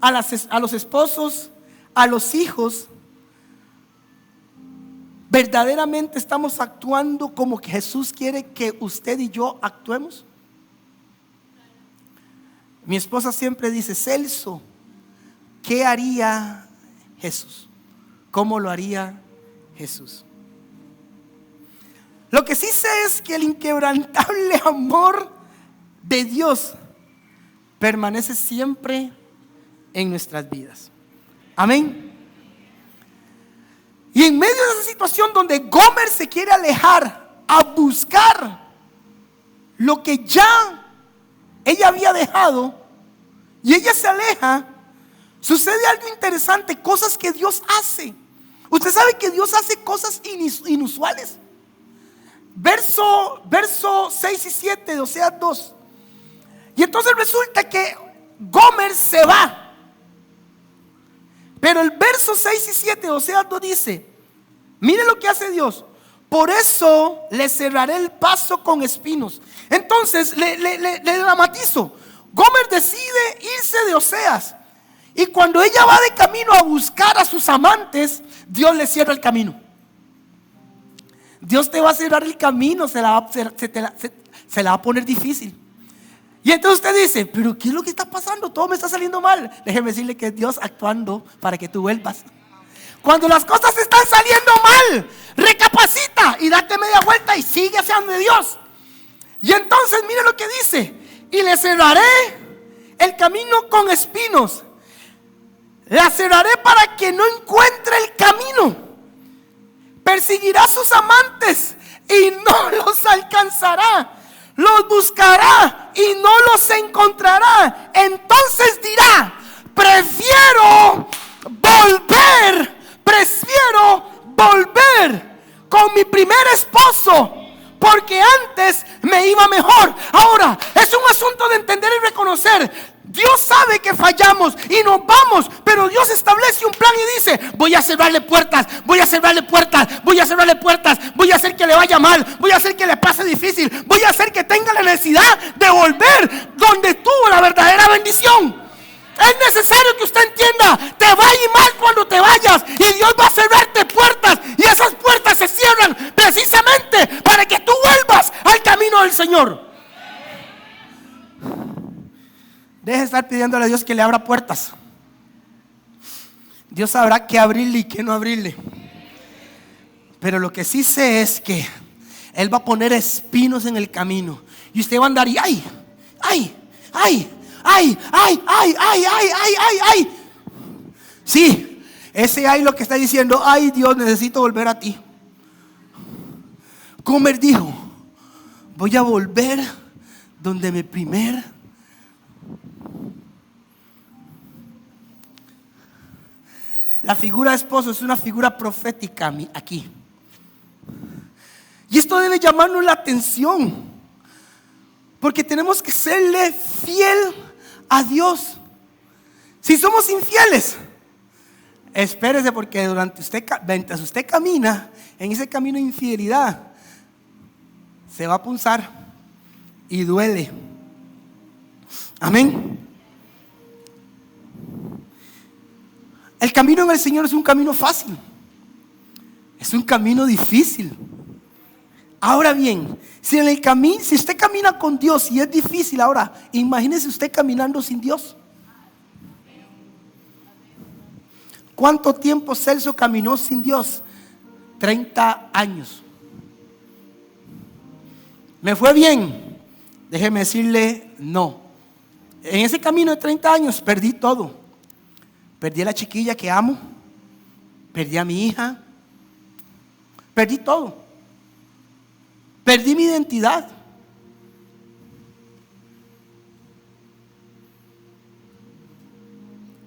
a los esposos, a los hijos. ¿Verdaderamente estamos actuando como que Jesús quiere que usted y yo actuemos? Mi esposa siempre dice, Celso, ¿qué haría Jesús? ¿Cómo lo haría Jesús? Lo que sí sé es que el inquebrantable amor de Dios permanece siempre en nuestras vidas. Amén. Y en medio de esa situación donde Gomer se quiere alejar a buscar lo que ya ella había dejado, y ella se aleja, sucede algo interesante, cosas que Dios hace. Usted sabe que Dios hace cosas inusuales. Verso 6 y 7 de Oseas 2. Y entonces resulta que Gomer se va. Pero el verso 6 y 7 de Oseas 2 dice, mire lo que hace Dios. Por eso le cerraré el paso con espinos. Entonces le dramatizo. Gomer decide irse de Oseas. Y cuando ella va de camino a buscar a sus amantes, Dios le cierra el camino. Dios te va a cerrar el camino, se la va a poner difícil. Y entonces usted dice, pero ¿qué es lo que está pasando? Todo me está saliendo mal. Déjeme decirle que es Dios actuando para que tú vuelvas. Cuando las cosas están saliendo mal, recapacita y date media vuelta y sigue hacia donde Dios. Y entonces mire lo que dice, y le cerraré el camino con espinos. La cerraré para que no encuentre el camino. Perseguirá a sus amantes y no los alcanzará. Los buscará y no los encontrará. Entonces dirá, prefiero volver con mi primer esposo, porque antes me iba mejor. Ahora, es un asunto de entender y reconocer. Dios sabe que fallamos y nos vamos, pero Dios establece un plan y dice: voy a cerrarle puertas, voy a cerrarle puertas, voy a cerrarle puertas, voy a hacer que le vaya mal, voy a hacer que le pase difícil, voy a hacer que tenga la necesidad de volver donde tuvo la verdadera bendición. Es necesario que usted entienda: te va a ir mal cuando te vayas, y Dios va a cerrarte puertas, y esas puertas se cierran precisamente para que tú vuelvas al camino del Señor. Deje de estar pidiéndole a Dios que le abra puertas. Dios sabrá qué abrirle y qué no abrirle. Pero lo que sí sé es que Él va a poner espinos en el camino, y usted va a andar y ay. Sí, ese ay lo que está diciendo: ay, Dios, necesito volver a ti. Comer dijo: voy a volver donde mi primer. La figura de esposo es una figura profética aquí. Y esto debe llamarnos la atención, porque tenemos que serle fiel a Dios. Si somos infieles, espérese, porque mientras usted camina en ese camino de infidelidad, se va a punzar y duele. Amén. El camino en el Señor es un camino fácil, es un camino difícil. Ahora bien, si usted camina con Dios y es difícil, ahora imagínese usted caminando sin Dios. ¿Cuánto tiempo Celso caminó sin Dios? 30 años. ¿Me fue bien? Déjeme decirle, no. En ese camino de 30 años perdí todo. Perdí a la chiquilla que amo, perdí a mi hija, perdí todo. Perdí mi identidad.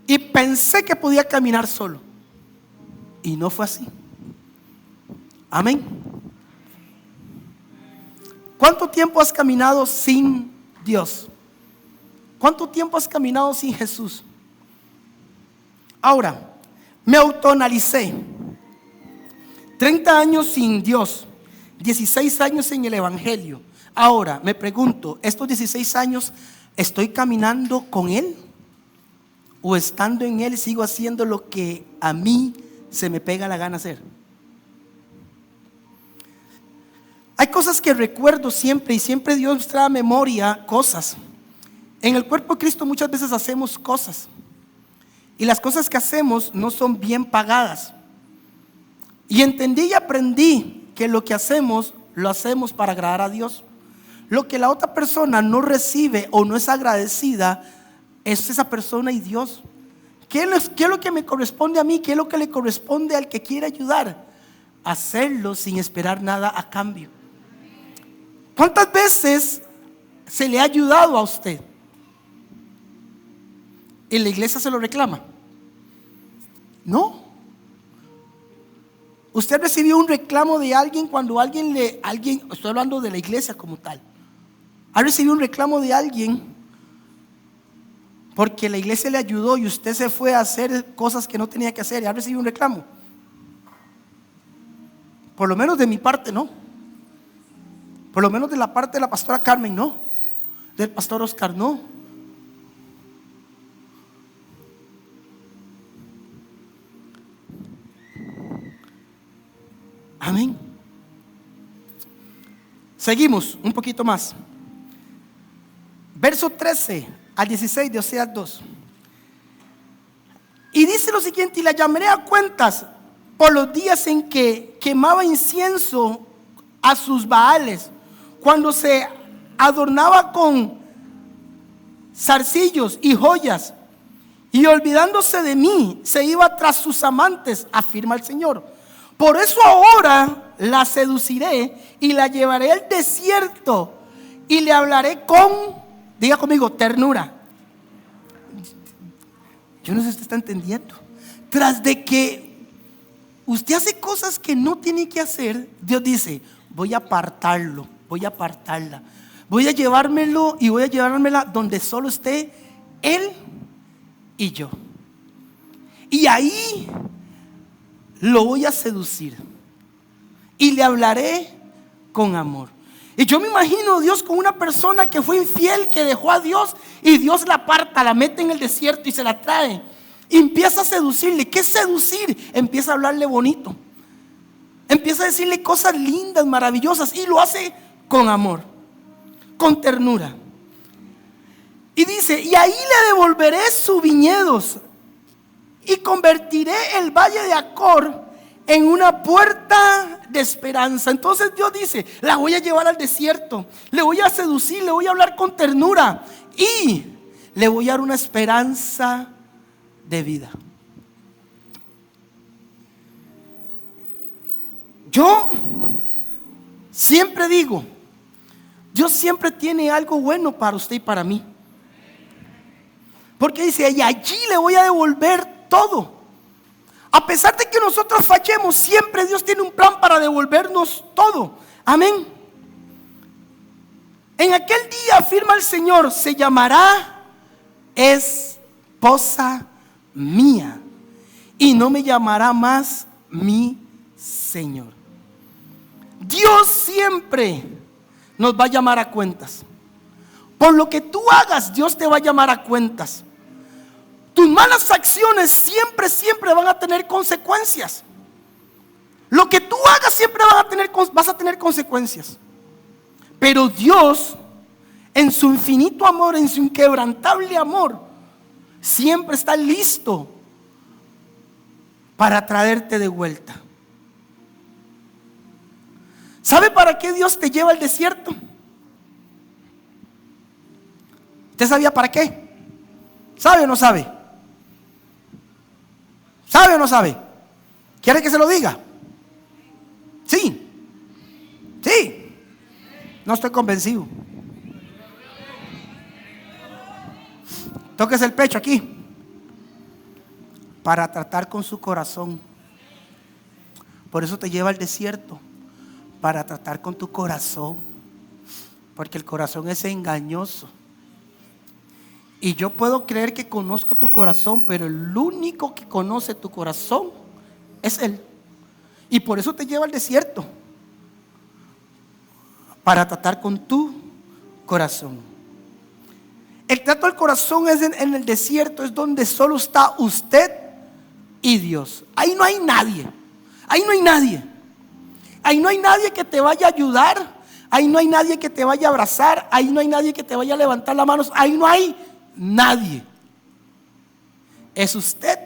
Y pensé que podía caminar solo, y no fue así. Amén. ¿Cuánto tiempo has caminado sin Dios? ¿Cuánto tiempo has caminado sin Jesús? Ahora, me autoanalicé. 30 años sin Dios, 16 años en el Evangelio. Ahora, me pregunto, ¿estos 16 años estoy caminando con Él? ¿O estando en Él sigo haciendo lo que a mí se me pega la gana hacer? Hay cosas que recuerdo siempre, y siempre Dios trae a memoria cosas. En el cuerpo de Cristo muchas veces hacemos cosas, y las cosas que hacemos no son bien pagadas. Y entendí y aprendí que lo que hacemos, lo hacemos para agradar a Dios. Lo que la otra persona no recibe o no es agradecida, es esa persona y Dios. ¿Qué es lo que me corresponde a mí? ¿Qué es lo que le corresponde al que quiere ayudar? Hacerlo sin esperar nada a cambio. ¿Cuántas veces se le ha ayudado a usted y la iglesia se lo reclama? No. Usted recibió un reclamo de alguien cuando alguien, estoy hablando de la iglesia como tal, ha recibido un reclamo de alguien porque la iglesia le ayudó y usted se fue a hacer cosas que no tenía que hacer y ha recibido un reclamo. Por lo menos de mi parte no. Por lo menos de la parte de la pastora Carmen no. Del pastor Oscar no. Amén. Seguimos un poquito más. Verso 13 al 16 de Oseas 2. Y dice lo siguiente: y la llamaré a cuentas por los días en que quemaba incienso a sus baales, cuando se adornaba con zarcillos y joyas, y olvidándose de mí se iba tras sus amantes, afirma el Señor. Por eso ahora la seduciré y la llevaré al desierto y le hablaré con, diga conmigo, ternura. Yo no sé si usted está entendiendo. Tras de que usted hace cosas que no tiene que hacer, Dios dice: voy a apartarlo, voy a apartarla, voy a llevármelo y voy a llevármela donde solo esté Él y yo. Y ahí lo voy a seducir y le hablaré con amor. Y yo me imagino a Dios con una persona que fue infiel, que dejó a Dios, y Dios la aparta, la mete en el desierto y se la trae. Y empieza a seducirle. ¿Qué es seducir? Empieza a hablarle bonito, empieza a decirle cosas lindas, maravillosas, y lo hace con amor, con ternura. Y dice: y ahí le devolveré sus viñedos y convertiré el valle de Acor en una puerta de esperanza. Entonces Dios dice: la voy a llevar al desierto, le voy a seducir, le voy a hablar con ternura y le voy a dar una esperanza de vida. Yo siempre digo, Dios siempre tiene algo bueno para usted y para mí, porque dice: y allí le voy a devolver todo. A pesar de que nosotros fallemos, siempre Dios tiene un plan para devolvernos todo. Amén. En aquel día, afirma el Señor, se llamará esposa mía y no me llamará más mi Señor. Dios siempre nos va a llamar a cuentas. Por lo que tú hagas, Dios te va a llamar a cuentas. Tus malas acciones siempre van a tener consecuencias. Lo que tú hagas siempre vas a tener consecuencias. Pero Dios, en su infinito amor, en su inquebrantable amor, siempre está listo para traerte de vuelta. ¿Sabe para qué Dios te lleva al desierto? ¿Usted sabía para qué? ¿Sabe o no sabe? ¿Sabe o no sabe? ¿Quiere que se lo diga? Sí. Sí. No estoy convencido. Tóquese el pecho aquí. Para tratar con su corazón. Por eso te lleva al desierto. Para tratar con tu corazón. Porque el corazón es engañoso. Y yo puedo creer que conozco tu corazón, pero el único que conoce tu corazón es Él. Y por eso te lleva al desierto, para tratar con tu corazón. El trato al corazón es en el desierto, es donde solo está usted y Dios. Ahí no hay nadie. Ahí no hay nadie. Ahí no hay nadie que te vaya a ayudar. Ahí no hay nadie que te vaya a abrazar. Ahí no hay nadie que te vaya a levantar las manos. Ahí no hay nadie. Es usted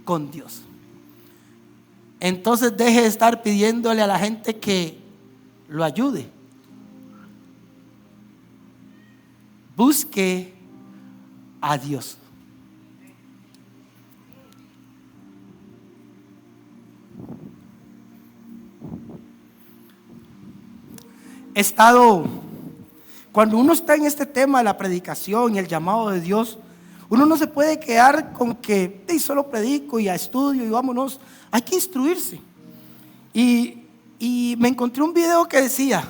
con Dios. Entonces deje de estar pidiéndole a la gente que lo ayude. Busque a Dios. He estado, cuando uno está en este tema de la predicación y el llamado de Dios, uno no se puede quedar con que solo predico y estudio y vámonos. Hay que instruirse. Y me encontré un video que decía: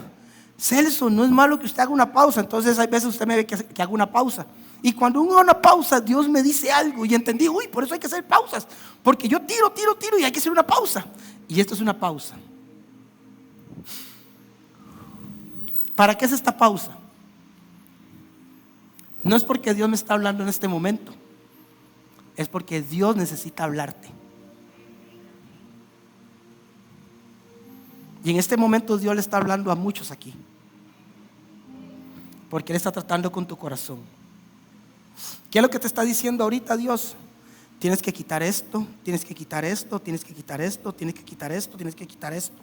Celso, no es malo que usted haga una pausa. Entonces hay veces usted me ve que hago una pausa. Y cuando uno haga una pausa, Dios me dice algo. Y entendí, por eso hay que hacer pausas. Porque yo tiro y hay que hacer una pausa. Y esto es una pausa. ¿Para qué es esta pausa? No es porque Dios me está hablando en este momento. Es porque Dios necesita hablarte. Y en este momento Dios le está hablando a muchos aquí. Porque Él está tratando con tu corazón. ¿Qué es lo que te está diciendo ahorita Dios? Tienes que quitar esto, tienes que quitar esto, tienes que quitar esto, tienes que quitar esto, tienes que quitar esto.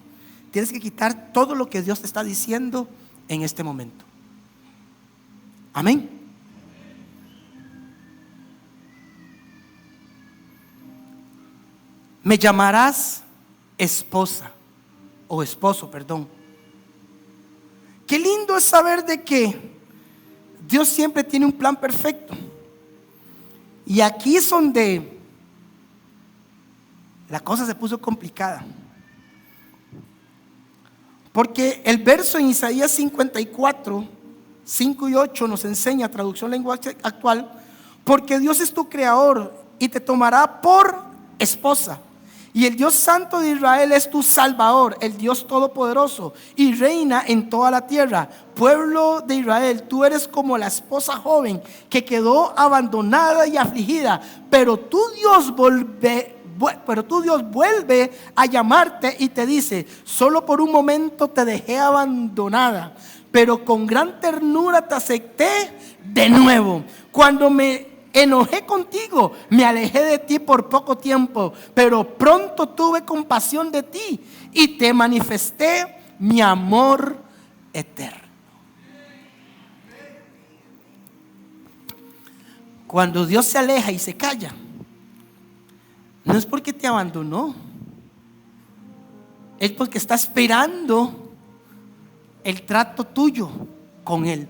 Tienes que quitar todo lo que Dios te está diciendo en este momento. Amén. Me llamarás esposa o esposo, perdón. Qué lindo es saber de que Dios siempre tiene un plan perfecto. Y aquí es donde la cosa se puso complicada. Porque el verso en Isaías 54, 5 y 8 nos enseña, traducción lenguaje actual: porque Dios es tu creador y te tomará por esposa. Y el Dios Santo de Israel es tu Salvador, el Dios Todopoderoso, y reina en toda la tierra. Pueblo de Israel, tú eres como la esposa joven que quedó abandonada y afligida, pero tu Dios vuelve a llamarte y te dice: solo por un momento te dejé abandonada, pero con gran ternura te acepté de nuevo. Cuando me enojé contigo, me alejé de ti por poco tiempo, pero pronto tuve compasión de ti y te manifesté mi amor eterno. Cuando Dios se aleja y se calla, no es porque te abandonó, es porque está esperando el trato tuyo con Él.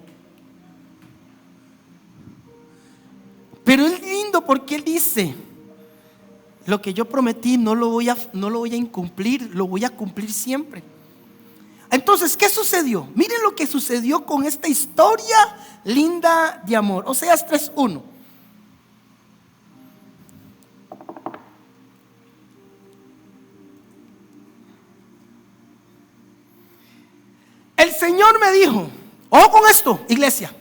Pero es lindo porque Él dice: lo que yo prometí no lo voy a incumplir, lo voy a cumplir siempre. Entonces, ¿qué sucedió? Miren lo que sucedió con esta historia linda de amor. Oseas 3:1. El Señor me dijo, ojo con esto, iglesia: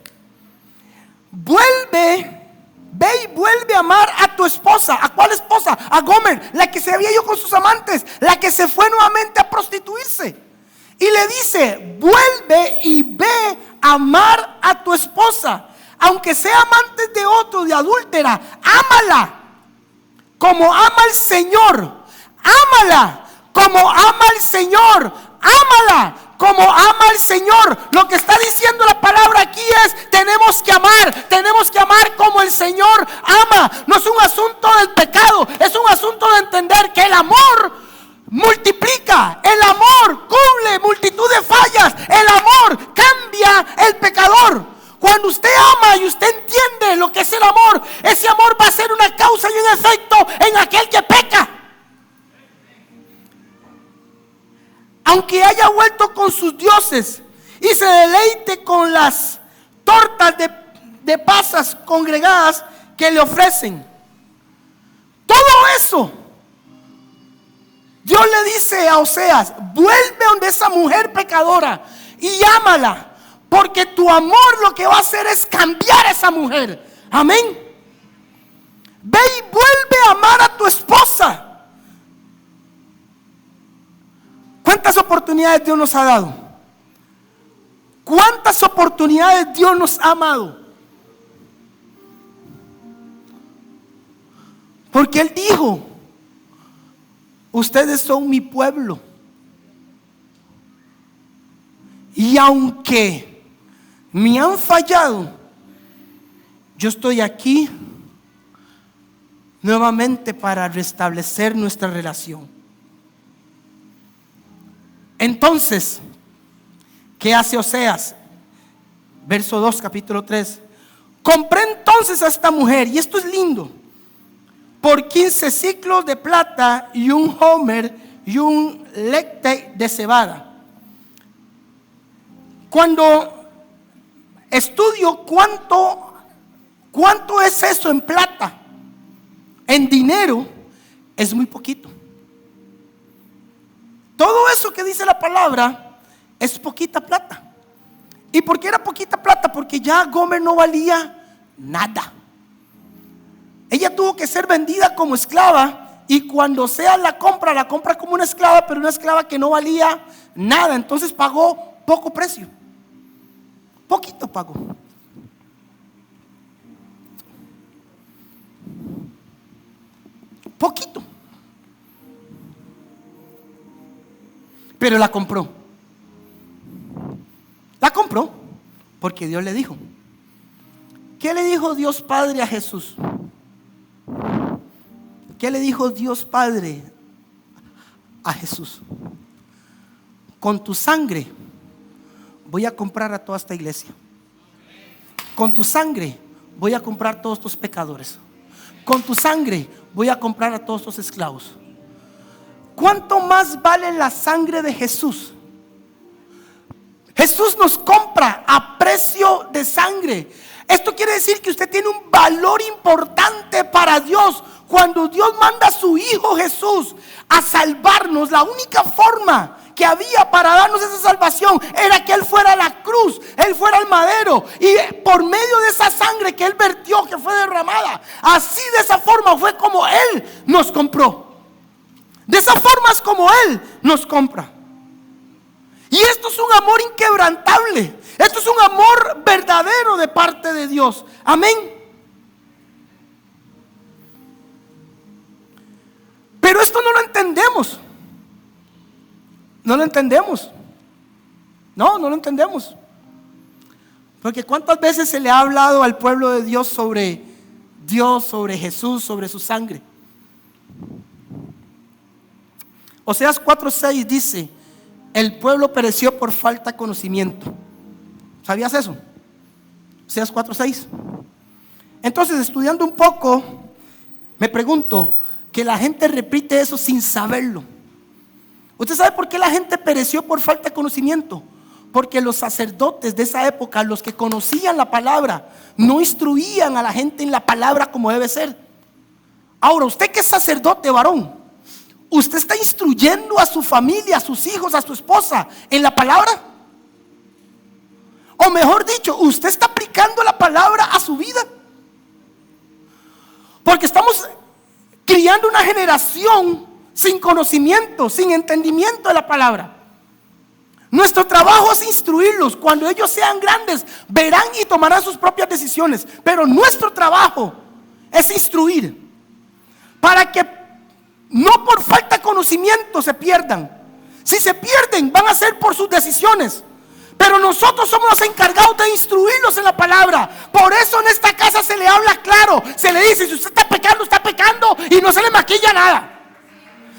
ve y vuelve a amar a tu esposa. ¿A cuál esposa? A Gomer, la que se había ido con sus amantes, la que se fue nuevamente a prostituirse. Y le dice: vuelve y ve a amar a tu esposa, aunque sea amante de otro, de adúltera. Ámala como ama el Señor. Ámala como ama el Señor. Ámala como ama el Señor. Lo que está diciendo la palabra aquí es: tenemos que amar como el Señor ama. No es un asunto del pecado, es un asunto de entender que el amor multiplica, el amor cubre multitud de fallas, el amor cambia el pecador. Cuando usted ama y usted entiende lo que es el amor, ese amor va a ser una causa y un efecto en aquel que peca. Aunque haya vuelto con sus dioses y se deleite con las tortas de pasas congregadas que le ofrecen, todo eso, Dios le dice a Oseas: vuelve donde esa mujer pecadora y ámala, porque tu amor lo que va a hacer es cambiar a esa mujer. Amén. Ve y vuelve a amar a tu esposa. ¿Cuántas oportunidades Dios nos ha dado? ¿Cuántas oportunidades Dios nos ha amado? Porque Él dijo: ustedes son mi pueblo. Y aunque me han fallado, yo estoy aquí nuevamente para restablecer nuestra relación. Entonces, ¿qué hace Oseas? Verso 2, capítulo 3. Compré entonces a esta mujer, y esto es lindo, por 15 ciclos de plata y un homer y un lecte de cebada. Cuando estudio cuánto es eso en plata, en dinero, es muy poquito. Todo eso que dice la palabra es poquita plata. ¿Y por qué era poquita plata? Porque ya Gomer no valía nada. Ella tuvo que ser vendida como esclava, y cuando sea la compra como una esclava, pero una esclava que no valía nada. Entonces pagó poco precio. Poquito pagó. Poquito. Pero la compró. La compró porque Dios le dijo. ¿Qué le dijo Dios Padre a Jesús? ¿Qué le dijo Dios Padre a Jesús? Con tu sangre voy a comprar a toda esta iglesia. Con tu sangre voy a comprar todos estos pecadores. con tu sangre voy a comprar a todos estos esclavos. ¿Cuánto más vale la sangre de Jesús? Jesús nos compra a precio de sangre. Esto quiere decir que usted tiene un valor importante para Dios. Cuando Dios manda a su Hijo Jesús a salvarnos, la única forma que había para darnos esa salvación era que Él fuera a la cruz, Él fuera al madero, y por medio de esa sangre que Él vertió, que fue derramada, así de esa forma fue como Él nos compró. De esa forma es como Él nos compra. Y esto es un amor inquebrantable. Esto es un amor verdadero de parte de Dios. Amén. Pero esto no lo entendemos. No lo entendemos. No lo entendemos. Porque ¿cuántas veces se le ha hablado al pueblo de Dios, sobre Jesús, sobre su sangre? Oseas 4:6 dice: el pueblo pereció por falta de conocimiento. ¿Sabías eso? Oseas 4:6. Entonces, estudiando un poco, me pregunto, que la gente repite eso sin saberlo. ¿Usted sabe por qué la gente pereció por falta de conocimiento? Porque los sacerdotes de esa época, los que conocían la palabra, no instruían a la gente en la palabra como debe ser. Ahora, usted que es sacerdote, varón, ¿usted está instruyendo a su familia, a sus hijos, a su esposa en la palabra? O mejor dicho, ¿usted está aplicando la palabra a su vida? Porque estamos criando una generación sin conocimiento, sin entendimiento de la palabra. Nuestro trabajo es instruirlos. Cuando ellos sean grandes, verán y tomarán sus propias decisiones. Pero nuestro trabajo es instruir, para que no por falta de conocimiento se pierdan. Si se pierden, van a ser por sus decisiones. Pero nosotros somos los encargados de instruirlos en la palabra. Por eso en esta casa se le habla claro. Se le dice: si usted está pecando, y no se le maquilla nada.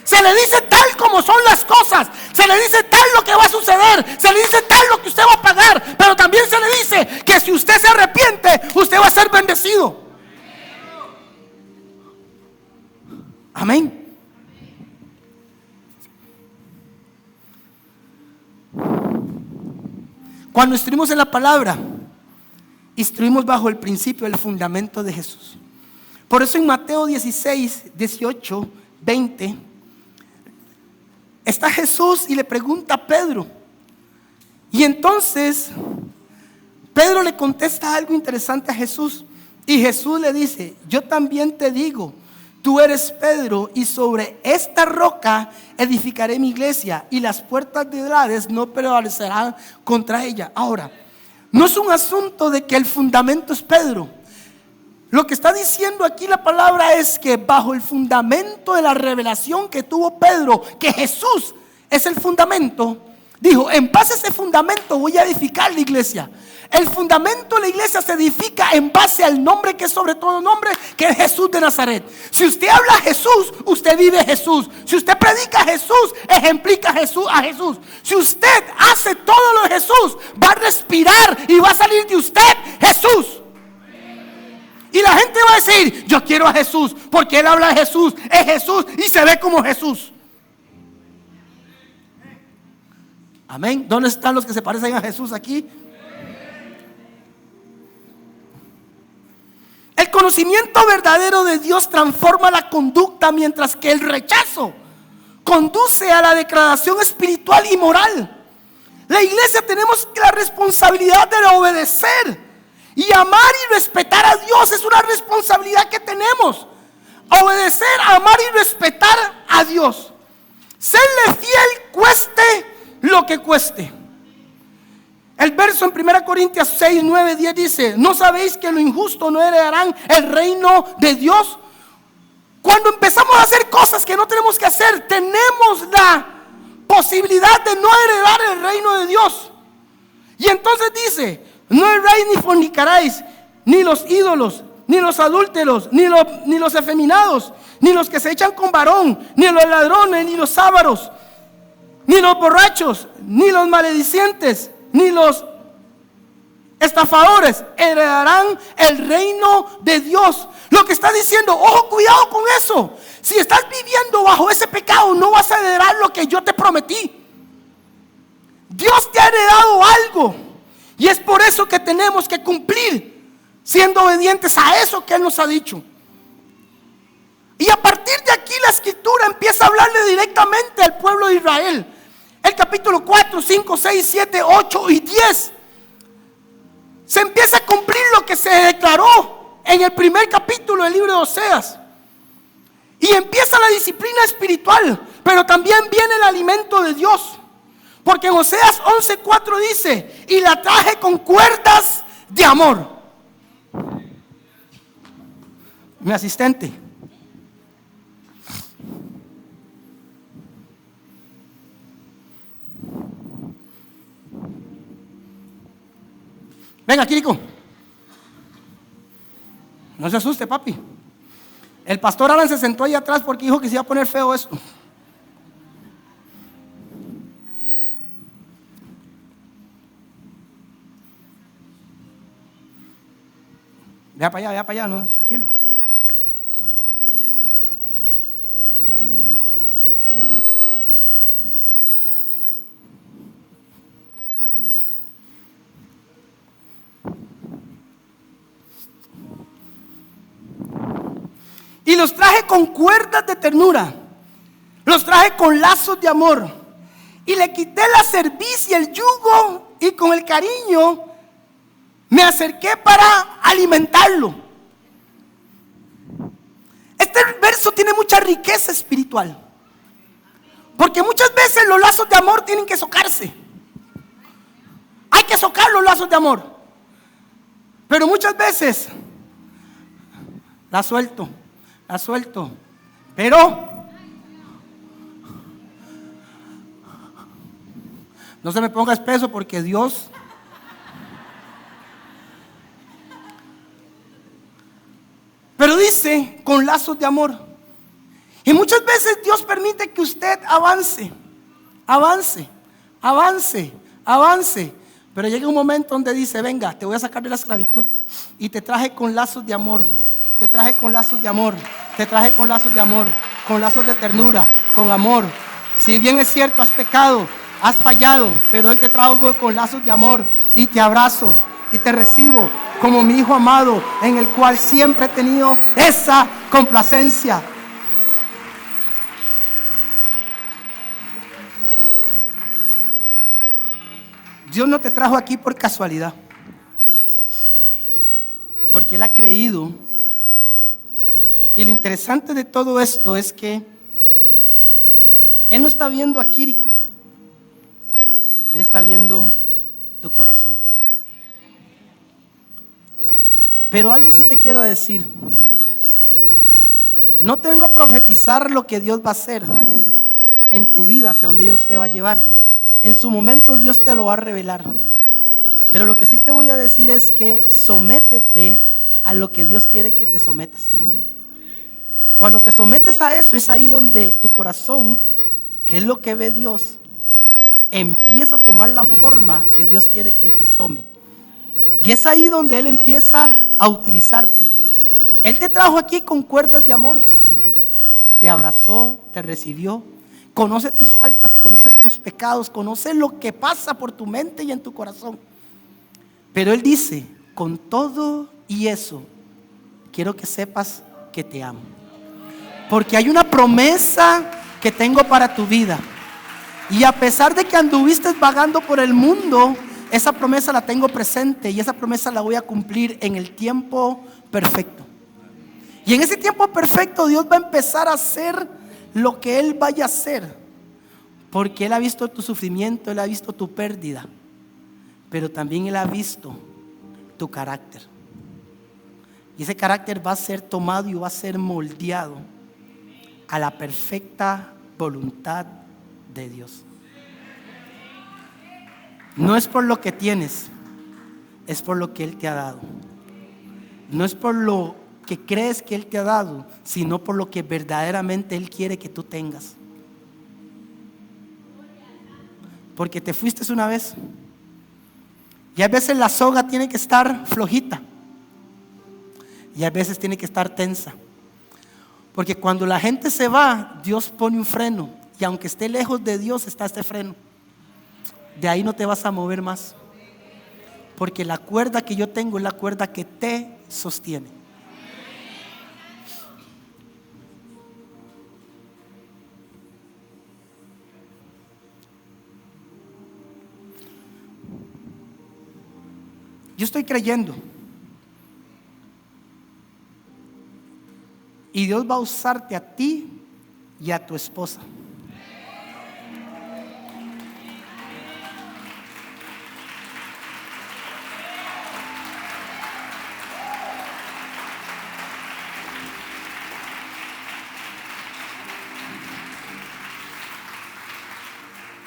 Se le dice tal como son las cosas. Se le dice tal lo que va a suceder. Se le dice tal lo que usted va a pagar. Pero también se le dice que si usted se arrepiente, usted va a ser bendecido. Amén. Cuando instruimos en la palabra, instruimos bajo el principio, el fundamento de Jesús. Por eso en Mateo 16, 18, 20 está Jesús y le pregunta a Pedro. Y entonces Pedro le contesta algo interesante a Jesús. Y Jesús le dice: yo también te digo, tú eres Pedro, y sobre esta roca edificaré mi iglesia, y las puertas de Hades no prevalecerán contra ella. Ahora, no es un asunto de que el fundamento es Pedro. Lo que está diciendo aquí la palabra es que bajo el fundamento de la revelación que tuvo Pedro, que Jesús es el fundamento, dijo: en base a ese fundamento voy a edificar la iglesia. El fundamento de la iglesia se edifica en base al nombre que es sobre todo nombre, que es Jesús de Nazaret. Si usted habla a Jesús, usted vive a Jesús. Si usted predica a Jesús, ejemplifica a Jesús. Si usted hace todo lo de Jesús, va a respirar y va a salir de usted Jesús. Y la gente va a decir: yo quiero a Jesús, porque él habla de Jesús, es Jesús y se ve como Jesús. Amén. ¿Dónde están los que se parecen a Jesús aquí? El conocimiento verdadero de Dios transforma la conducta, mientras que el rechazo conduce a la degradación espiritual y moral. La iglesia tenemos la responsabilidad de obedecer y amar y respetar a Dios. Es una responsabilidad que tenemos. Obedecer, amar y respetar a Dios. Serle fiel cueste lo que cueste. El verso en 1 Corintios 6, 9, 10 dice: ¿no sabéis que lo injusto no heredarán el reino de Dios? Cuando empezamos a hacer cosas que no tenemos que hacer, tenemos la posibilidad de no heredar el reino de Dios. Y entonces dice: no erráis ni fornicaréis, ni los ídolos, ni los adúlteros, ni los efeminados, ni los que se echan con varón, ni los ladrones, ni los ávaros, ni los borrachos, ni los maledicientes, ni los estafadores heredarán el reino de Dios. Lo que está diciendo, ojo, cuidado con eso. Si estás viviendo bajo ese pecado, no vas a heredar lo que yo te prometí. Dios te ha heredado algo, y es por eso que tenemos que cumplir, siendo obedientes a eso que Él nos ha dicho. Y a partir de aquí la escritura empieza a hablarle directamente al pueblo de Israel. El capítulo 4, 5, 6, 7, 8 y 10. Se empieza a cumplir lo que se declaró en el primer capítulo del libro de Oseas. Y empieza la disciplina espiritual, pero también viene el alimento de Dios. Porque en Oseas 11:4 dice: y la traje con cuerdas de amor. Mi asistente. Venga, Kirico. No se asuste, papi. El pastor Alan se sentó ahí atrás porque dijo que se iba a poner feo esto. Vea para allá, no, tranquilo. Y los traje con cuerdas de ternura, los traje con lazos de amor, y le quité la cerviz y el yugo, y con el cariño me acerqué para alimentarlo. Este verso tiene mucha riqueza espiritual, porque muchas veces los lazos de amor tienen que socarse. Hay que socar los lazos de amor, pero muchas veces la suelto, pero no se me ponga espeso, porque Dios pero dice con lazos de amor. Y muchas veces Dios permite que usted avance, pero llega un momento donde dice: venga, te voy a sacar de la esclavitud, y te traje con lazos de amor, te traje con lazos de amor, te traje con lazos de amor, con lazos de ternura, con amor. Si bien es cierto, has pecado, has fallado, pero hoy te traigo con lazos de amor, y te abrazo y te recibo como mi hijo amado, en el cual siempre he tenido esa complacencia. Dios no te trajo aquí por casualidad, porque Él ha creído. Y lo interesante de todo esto es que Él no está viendo a Quirico, Él está viendo tu corazón. Pero algo sí te quiero decir: no te vengo a profetizar lo que Dios va a hacer en tu vida, hacia donde Dios te va a llevar. En su momento Dios te lo va a revelar. Pero lo que sí te voy a decir es que sométete a lo que Dios quiere que te sometas. Cuando te sometes a eso, es ahí donde tu corazón, que es lo que ve Dios, empieza a tomar la forma que Dios quiere que se tome. Y es ahí donde Él empieza a utilizarte. Él te trajo aquí con cuerdas de amor, te abrazó, te recibió, conoce tus faltas, conoce tus pecados, conoce lo que pasa por tu mente y en tu corazón. Pero Él dice: con todo y eso, quiero que sepas que te amo, porque hay una promesa que tengo para tu vida. Y a pesar de que anduviste vagando por el mundo, esa promesa la tengo presente, y esa promesa la voy a cumplir en el tiempo perfecto. Y en ese tiempo perfecto Dios va a empezar a hacer lo que Él vaya a hacer, porque Él ha visto tu sufrimiento, Él ha visto tu pérdida, pero también Él ha visto tu carácter. Y ese carácter va a ser tomado y va a ser moldeado a la perfecta voluntad de Dios. No es por lo que tienes, es por lo que Él te ha dado. No es por lo que crees que Él te ha dado, sino por lo que verdaderamente Él quiere que tú tengas. Porque te fuiste una vez, Y a veces la soga tiene que estar flojita. Y a veces tiene que estar tensa. Porque cuando la gente se va, Dios pone un freno. Y aunque esté lejos de Dios, está este freno. De ahí no te vas a mover más. Porque la cuerda que yo tengo es la cuerda que te sostiene. Yo estoy creyendo. Y Dios va a usarte a ti y a tu esposa.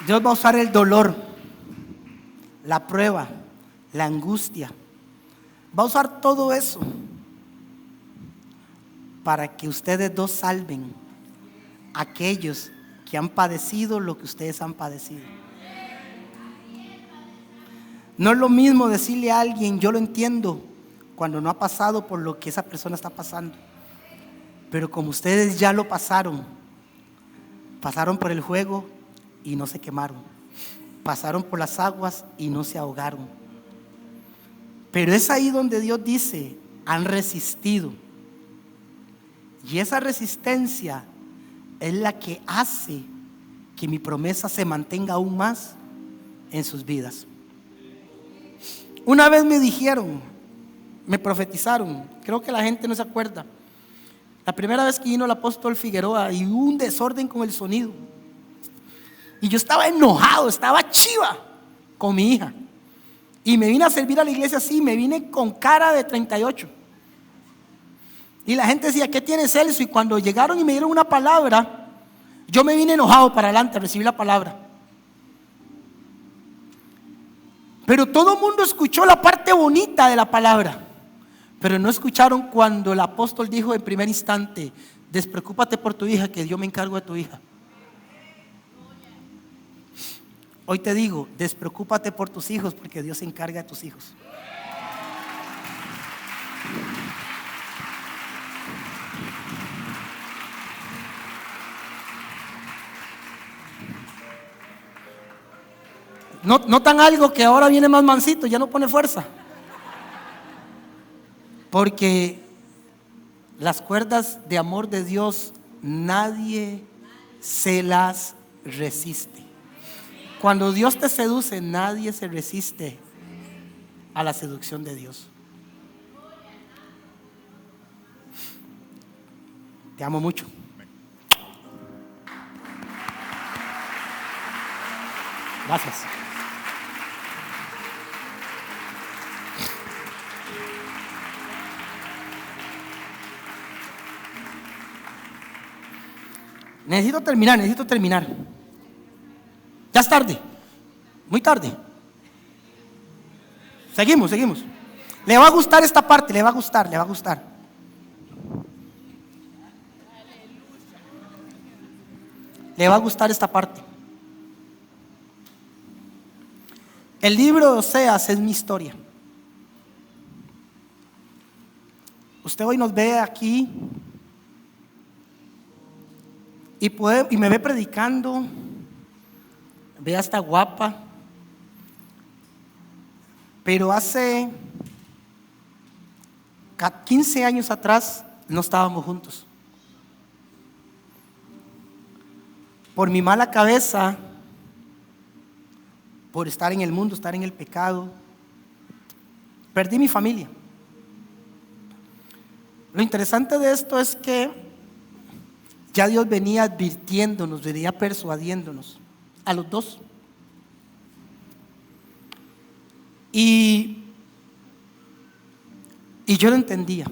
Dios va a usar el dolor, la prueba, la angustia. Va a usar todo eso para que ustedes dos salven a aquellos que han padecido lo que ustedes han padecido. No es lo mismo decirle a alguien, yo lo entiendo, cuando no ha pasado por lo que esa persona está pasando. Pero como ustedes ya lo pasaron, pasaron por el fuego y no se quemaron, pasaron por las aguas y no se ahogaron. Pero es ahí donde Dios dice, han resistido. Y esa resistencia es la que hace que mi promesa se mantenga aún más en sus vidas. Una vez me dijeron, me profetizaron, creo que la gente no se acuerda, la primera vez que vino el apóstol Figueroa y hubo un desorden con el sonido. Y yo estaba enojado, estaba chiva con mi hija. Y me vine a servir a la iglesia así, me vine con cara de 38. Y la gente decía, ¿qué tiene Celso? Y cuando llegaron y me dieron una palabra, yo me vine enojado para adelante a recibir la palabra. Pero todo el mundo escuchó la parte bonita de la palabra, pero no escucharon cuando el apóstol dijo en primer instante, despreocúpate por tu hija, que yo me encargo de tu hija. Hoy te digo, despreocúpate por tus hijos, porque Dios se encarga de tus hijos. ¿Notan algo que ahora viene más mansito, ya no pone fuerza? Porque las cuerdas de amor de Dios nadie se las resiste. Cuando Dios te seduce, nadie se resiste a la seducción de Dios. Te amo mucho. Gracias. Necesito terminar. Ya es tarde, muy tarde. Seguimos. Le va a gustar esta parte, le va a gustar. Le va a gustar esta parte. El libro de Oseas es mi historia. Usted hoy nos ve aquí y me ve predicando. Ve hasta guapa. Pero hace 15 años atrás no estábamos juntos. Por mi mala cabeza, por estar en el mundo, estar en el pecado, perdí mi familia. Lo interesante de esto es que ya Dios venía advirtiéndonos, venía persuadiéndonos a los dos. Y yo lo entendía.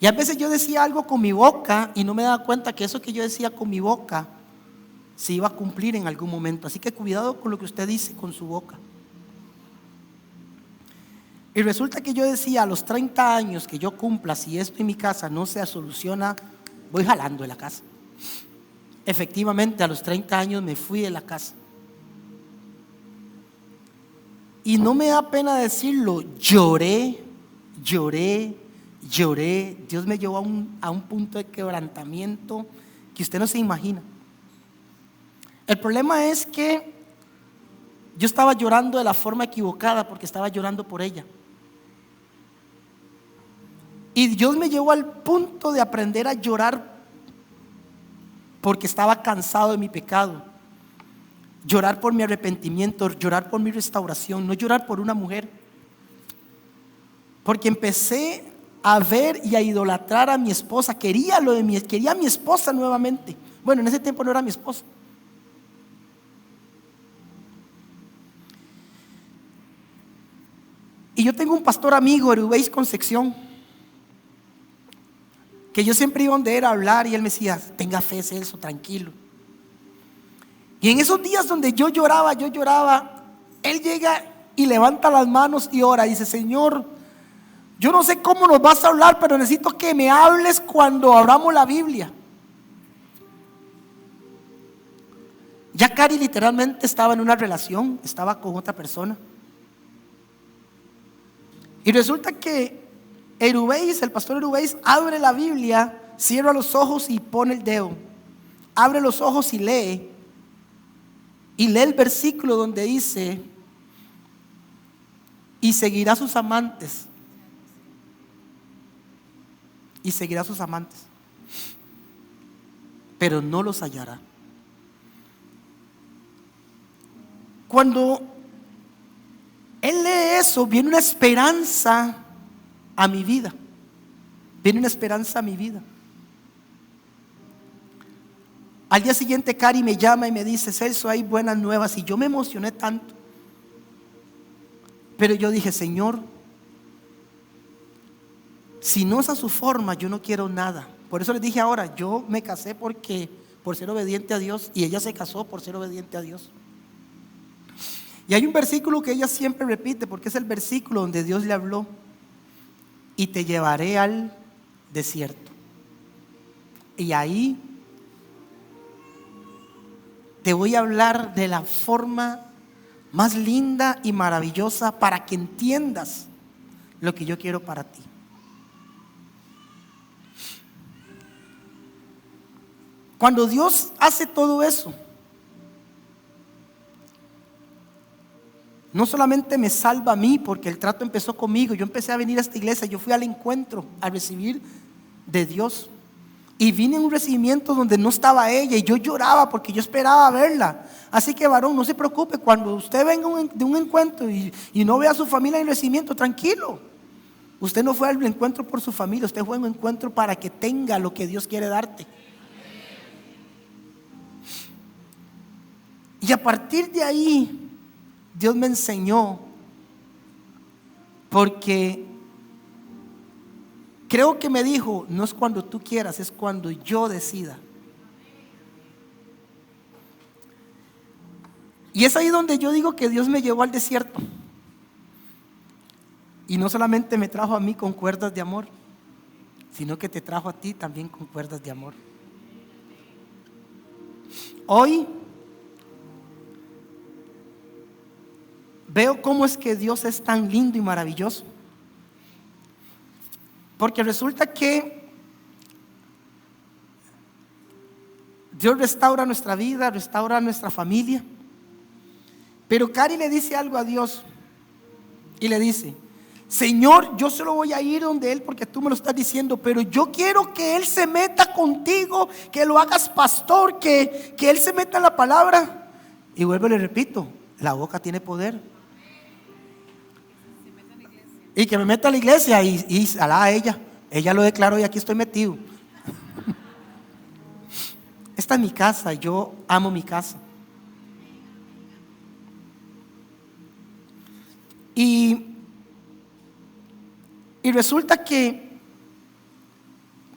Y a veces yo decía algo con mi boca y no me daba cuenta que eso que yo decía con mi boca se iba a cumplir en algún momento. Así que cuidado con lo que usted dice con su boca. Y resulta que yo decía, a los 30 años que yo cumpla, si esto en mi casa no se soluciona, voy jalando de la casa. Efectivamente, a los 30 años me fui de la casa. Y no me da pena decirlo, lloré. Dios me llevó a un punto de quebrantamiento que usted no se imagina. El problema es que yo estaba llorando de la forma equivocada porque estaba llorando por ella. Y Dios me llevó al punto de aprender a llorar porque estaba cansado de mi pecado. Llorar por mi arrepentimiento, llorar por mi restauración, no llorar por una mujer. Porque empecé a ver y a idolatrar a mi esposa. Quería a mi esposa nuevamente. Bueno, en ese tiempo no era mi esposa. Y yo tengo un pastor amigo, Erubeis Concepción, que yo siempre iba donde él a hablar y él me decía, tenga fe, Celso, tranquilo. Y en esos días donde yo lloraba, él llega y levanta las manos y ora. Y dice, Señor, yo no sé cómo nos vas a hablar, pero necesito que me hables cuando abramos la Biblia. Ya Cari literalmente estaba en una relación, estaba con otra persona. Y resulta que Erubeis, el pastor Erubeis, abre la Biblia, cierra los ojos y pone el dedo. Abre los ojos y lee. Y lee el versículo donde dice, y seguirá a sus amantes. Y seguirá a sus amantes, pero no los hallará. Cuando él lee eso, viene una esperanza a mi vida. Viene una esperanza a mi vida. Al día siguiente Cari me llama y me dice, Celso, hay buenas nuevas. Y yo me emocioné tanto. Pero yo dije, Señor, si no es a su forma, yo no quiero nada. Por eso les dije ahora, yo me casé por ser obediente a Dios, y ella se casó por ser obediente a Dios. Y hay un versículo que ella siempre repite, porque es el versículo donde Dios le habló, y te llevaré al desierto. Y ahí te voy a hablar de la forma más linda y maravillosa para que entiendas lo que yo quiero para ti. Cuando Dios hace todo eso, no solamente me salva a mí, porque el trato empezó conmigo. Yo empecé a venir a esta iglesia, yo fui al encuentro a recibir de Dios. Y vine en un recibimiento donde no estaba ella, y yo lloraba porque yo esperaba verla. Así que, varón, no se preocupe, cuando usted venga de un encuentro y no vea a su familia en el recibimiento, tranquilo. Usted no fue al encuentro por su familia, usted fue a un encuentro para que tenga lo que Dios quiere darte. Y a partir de ahí, Dios me enseñó, porque creo que me dijo, no es cuando tú quieras, es cuando yo decida. Y es ahí donde yo digo que Dios me llevó al desierto. Y no solamente me trajo a mí con cuerdas de amor, sino que te trajo a ti también con cuerdas de amor. Hoy veo cómo es que Dios es tan lindo y maravilloso. Porque resulta que Dios restaura nuestra vida, restaura nuestra familia. Pero Cari le dice algo a Dios y le dice, Señor, yo solo voy a ir donde Él porque tú me lo estás diciendo, pero yo quiero que Él se meta contigo, que lo hagas pastor, que Él se meta en la palabra. Y vuelvo y le repito, la boca tiene poder. Y que me meta a la iglesia y alá a ella lo declaró y aquí estoy metido. Esta es mi casa, yo amo mi casa. Y resulta que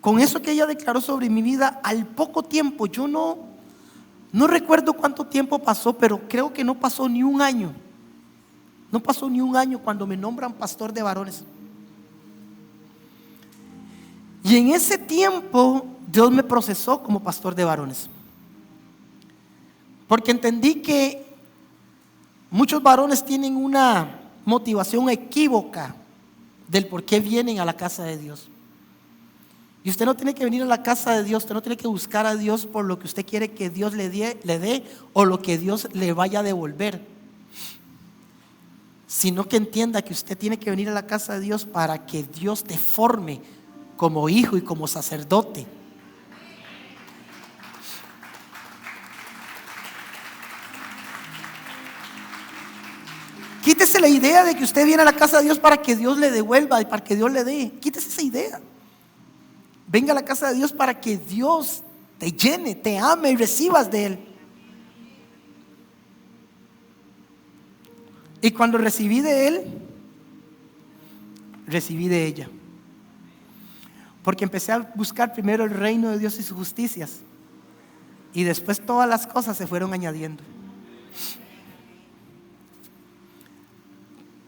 con eso que ella declaró sobre mi vida, al poco tiempo, yo no recuerdo cuánto tiempo pasó, pero creo que no pasó ni un año. No pasó ni un año cuando me nombran pastor de varones. Y en ese tiempo Dios me procesó como pastor de varones, porque entendí que muchos varones tienen una motivación equívoca del por qué vienen a la casa de Dios. Y usted no tiene que venir a la casa de Dios, usted no tiene que buscar a Dios por lo que usted quiere que Dios le dé o lo que Dios le vaya a devolver, sino que entienda que usted tiene que venir a la casa de Dios para que Dios te forme como hijo y como sacerdote. Quítese la idea de que usted viene a la casa de Dios para que Dios le devuelva y para que Dios le dé. Quítese esa idea. Venga a la casa de Dios para que Dios te llene, te ame y recibas de Él. Y cuando recibí de Él, recibí de ella. Porque empecé a buscar primero el reino de Dios y sus justicias. Y después todas las cosas se fueron añadiendo.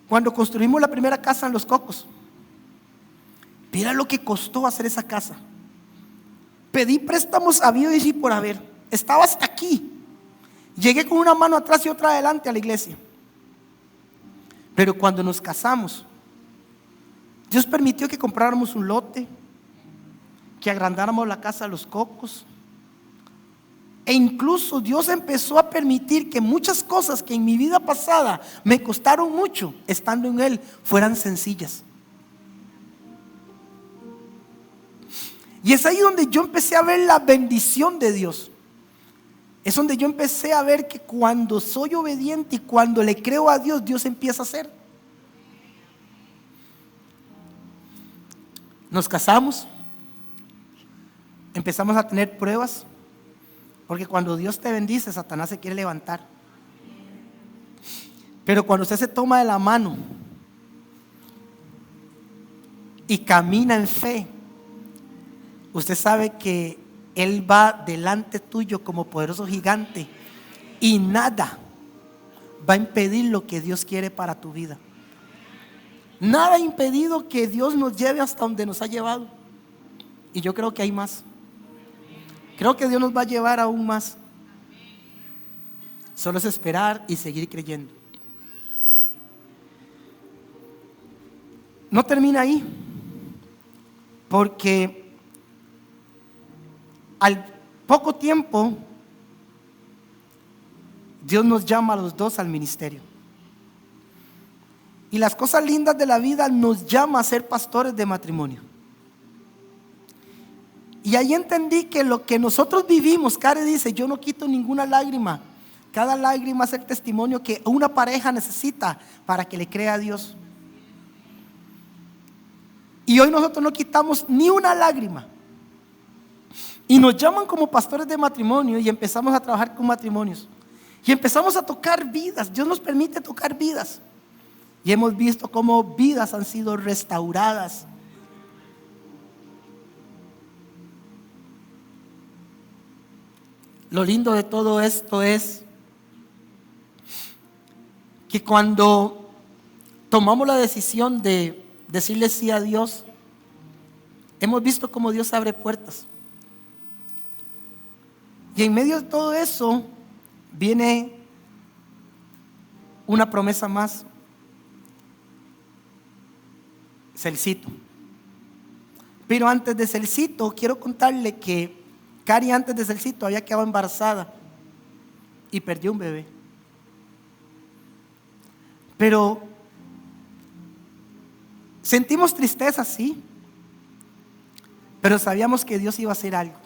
Cuando construimos la primera casa en Los Cocos, mira lo que costó hacer esa casa. Pedí préstamos habido y por haber. Estaba hasta aquí. Llegué con una mano atrás y otra adelante a la iglesia. Pero cuando nos casamos, Dios permitió que compráramos un lote, que agrandáramos la casa de Los Cocos. E incluso Dios empezó a permitir que muchas cosas que en mi vida pasada me costaron mucho, estando en Él, fueran sencillas. Y es ahí donde yo empecé a ver la bendición de Dios. Es donde yo empecé a ver que cuando soy obediente y cuando le creo a Dios, Dios empieza a hacer. Nos casamos, empezamos a tener pruebas, porque cuando Dios te bendice, Satanás se quiere levantar. Pero cuando usted se toma de la mano y camina en fe, usted sabe que Él va delante tuyo como poderoso gigante y nada va a impedir lo que Dios quiere para tu vida. Nada ha impedido que Dios nos lleve hasta donde nos ha llevado. Y yo creo que hay más. Creo que Dios nos va a llevar aún más. Solo es esperar y seguir creyendo. No termina ahí, porque al poco tiempo Dios nos llama a los dos al ministerio. Y las cosas lindas de la vida nos llama a ser pastores de matrimonio. Y ahí entendí que lo que nosotros vivimos, Karen dice, yo no quito ninguna lágrima. Cada lágrima es el testimonio que una pareja necesita para que le crea a Dios. Y hoy nosotros no quitamos ni una lágrima. Y nos llaman como pastores de matrimonio y empezamos a trabajar con matrimonios. Y empezamos a tocar vidas. Dios nos permite tocar vidas. Y hemos visto cómo vidas han sido restauradas. Lo lindo de todo esto es que cuando tomamos la decisión de decirle sí a Dios, hemos visto cómo Dios abre puertas. Y en medio de todo eso viene una promesa más. Celcito. Pero antes de Celcito, quiero contarle que Cari antes de Celcito había quedado embarazada y perdió un bebé. Pero sentimos tristeza, sí, pero sabíamos que Dios iba a hacer algo.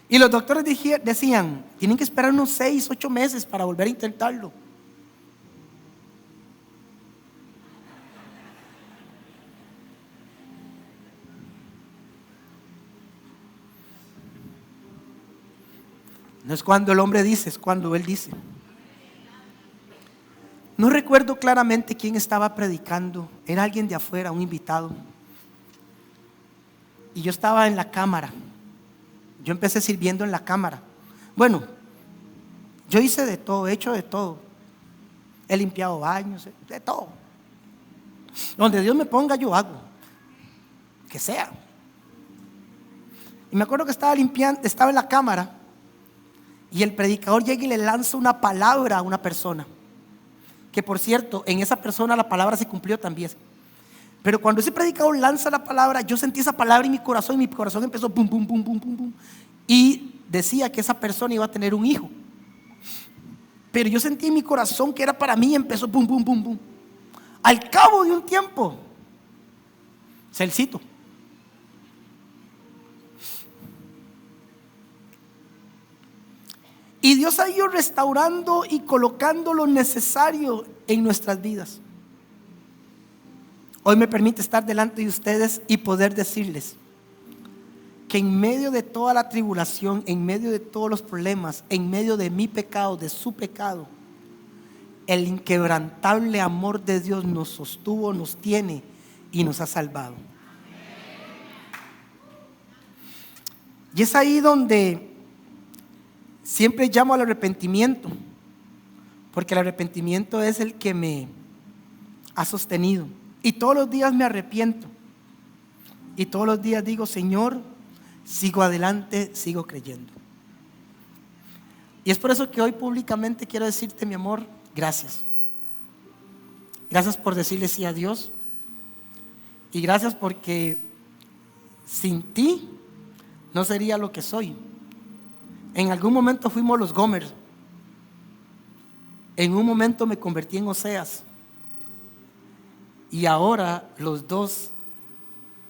Y los doctores decían, tienen que esperar unos 6, 8 meses para volver a intentarlo. No es cuando el hombre dice, es cuando Él dice. No recuerdo claramente quién estaba predicando. Era alguien de afuera, un invitado. Y yo estaba en la cámara. Yo empecé sirviendo en la cámara. Bueno, yo hice de todo, he hecho de todo. He limpiado baños, de todo. Donde Dios me ponga yo hago. Que sea. Y me acuerdo que estaba limpiando, estaba en la cámara. y el predicador llega y le lanza una palabra a una persona, que por cierto, en esa persona la palabra se cumplió también. Pero cuando ese predicador lanza la palabra, yo sentí esa palabra en mi corazón, y mi corazón empezó pum, pum, pum, pum, pum, pum, y decía que esa persona iba a tener un hijo. Pero yo sentí en mi corazón que era para mí, y empezó pum, pum, pum, pum. Al cabo de un tiempo, Celcito. Y Dios ha ido restaurando y colocando lo necesario en nuestras vidas. Hoy me permite estar delante de ustedes y poder decirles que en medio de toda la tribulación, en medio de todos los problemas, en medio de mi pecado, de su pecado, el inquebrantable amor de Dios nos sostuvo, nos tiene y nos ha salvado. Y es ahí donde siempre llamo al arrepentimiento, porque el arrepentimiento es el que me ha sostenido. Y todos los días me arrepiento. Y todos los días digo: Señor, sigo adelante, sigo creyendo. Y es por eso que hoy públicamente quiero decirte, mi amor, gracias. Gracias por decirle sí a Dios. Y gracias porque sin ti no sería lo que soy. En algún momento fuimos los Gomer. En un momento me convertí en Oseas. Y ahora los dos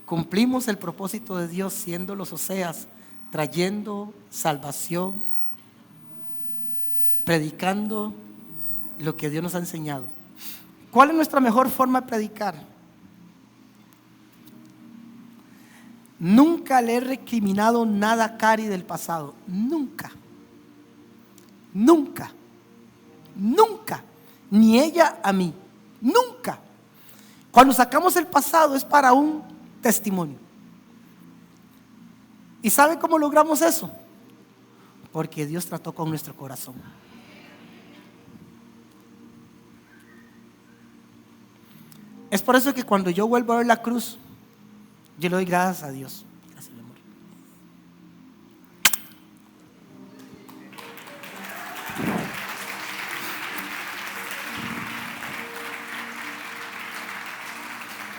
cumplimos el propósito de Dios siendo los Oseas, trayendo salvación, predicando lo que Dios nos ha enseñado. ¿Cuál es nuestra mejor forma de predicar? Nunca le he recriminado nada a Cari del pasado. Nunca. Nunca. Nunca. Ni ella a mí. Nunca. Cuando sacamos el pasado es para un testimonio. ¿Y sabe cómo logramos eso? Porque Dios trató con nuestro corazón. Es por eso que cuando yo vuelvo a ver la cruz, yo le doy gracias a Dios. Gracias, mi amor.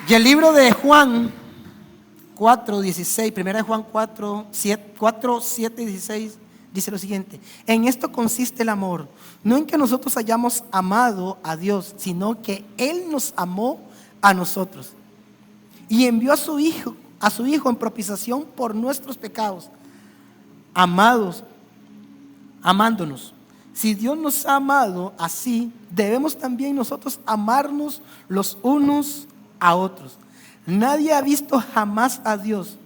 Y el libro de Juan 4:16, primera de Juan 4:7-16, dice lo siguiente: en esto consiste el amor, no en que nosotros hayamos amado a Dios, sino que Él nos amó a nosotros y envió a su Hijo en propiciación por nuestros pecados, amándonos. Si Dios nos ha amado así, debemos también nosotros amarnos los unos a otros. Nadie ha visto jamás a Dios.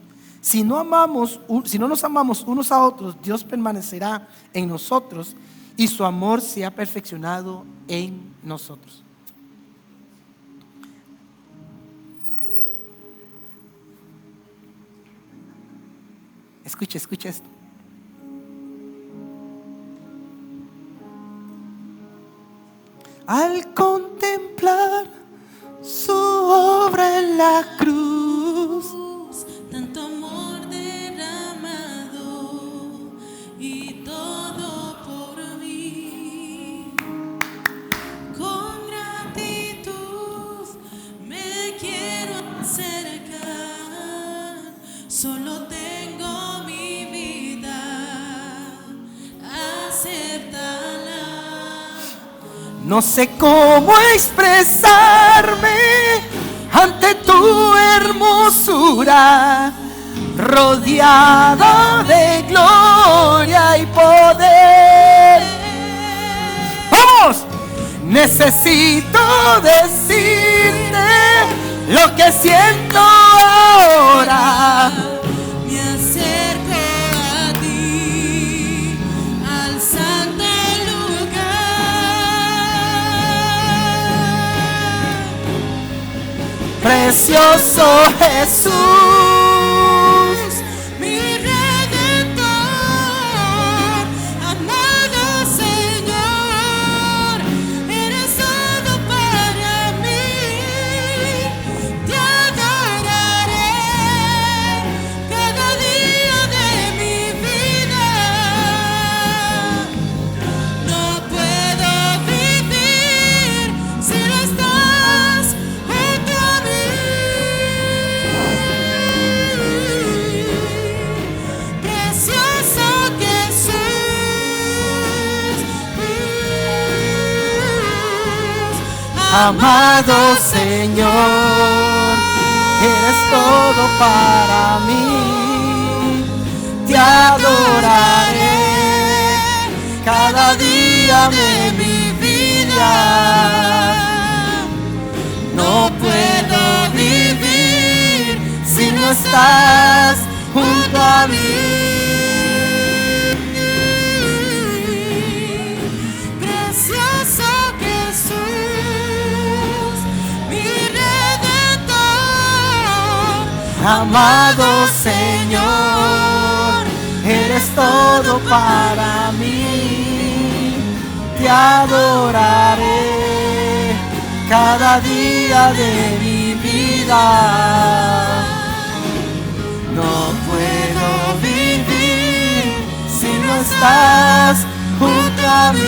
Si no nos amamos unos a otros, Dios permanecerá en nosotros y su amor se ha perfeccionado en nosotros. Escucha esto. Al contemplar su obra en la cruz, tanto amor derramado y todo por mí, con gratitud me quiero acercar, solo tengo mi vida, aceptala. no sé cómo expresarme ante tu hermosura, rodeada de gloria y poder. ¡Vamos! Necesito decirte lo que siento ahora. Me acerco a ti, al santo lugar. Precioso Jesús, Mi Redentor, amado Señor, eres todo para mí. Te adoraré cada día de mi vida. Amado Señor, eres todo para mí. Te adoraré cada día de mi vida. No puedo vivir si no estás junto a mí. Precioso Jesús, mi Redentor. Amado Señor, eres todo para mí. Te adoraré cada día de mi vida. No puedo vivir si no estás junto a mí.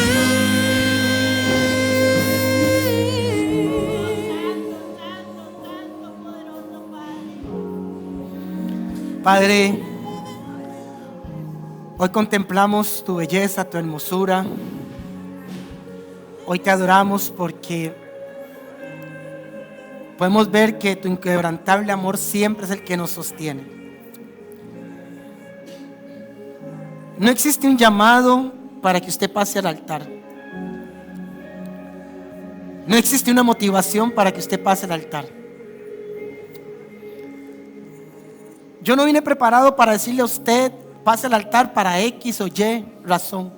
Padre, hoy contemplamos tu belleza, tu hermosura. Hoy te adoramos porque podemos ver que tu inquebrantable amor siempre es el que nos sostiene. No existe un llamado para que usted pase al altar. No existe una motivación para que usted pase al altar. Yo no vine preparado para decirle a usted pase al altar para X o Y razón.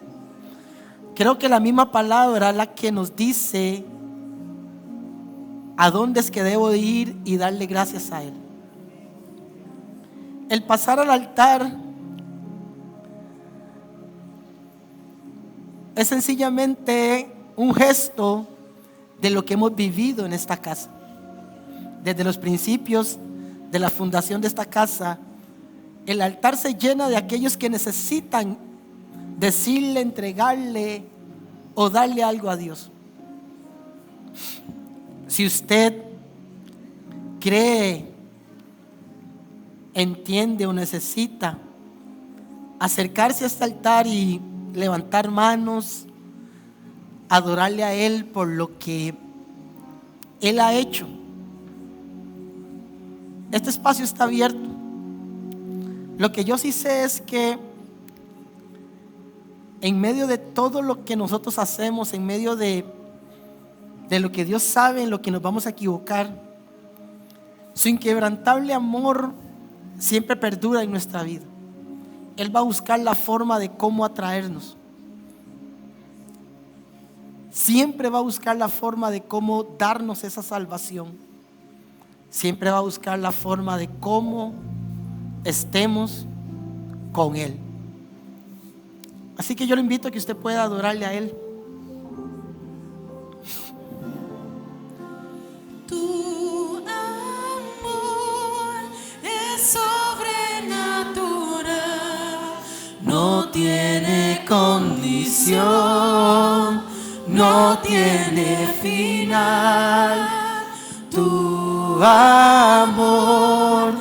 Creo que la misma palabra es la que nos dice a dónde es que debo de ir y darle gracias a Él. El pasar al altar es sencillamente un gesto de lo que hemos vivido en esta casa. Desde los principios de la fundación de esta casa, el altar se llena de aquellos que necesitan decirle, entregarle o darle algo a Dios. Si usted cree, entiende o necesita acercarse a este altar y levantar manos, adorarle a Él por lo que Él ha hecho, este espacio está abierto. Lo que yo sí sé es que en medio de todo lo que nosotros hacemos, en medio de lo que Dios sabe, en lo que nos vamos a equivocar, su inquebrantable amor siempre perdura en nuestra vida. Él va a buscar la forma de cómo atraernos. Siempre va a buscar la forma de cómo darnos esa salvación. Siempre va a buscar la forma de cómo estemos con Él. Así que yo le invito a que usted pueda adorarle a Él. Tu amor es sobrenatural, No tiene condición, no tiene final. Tu amor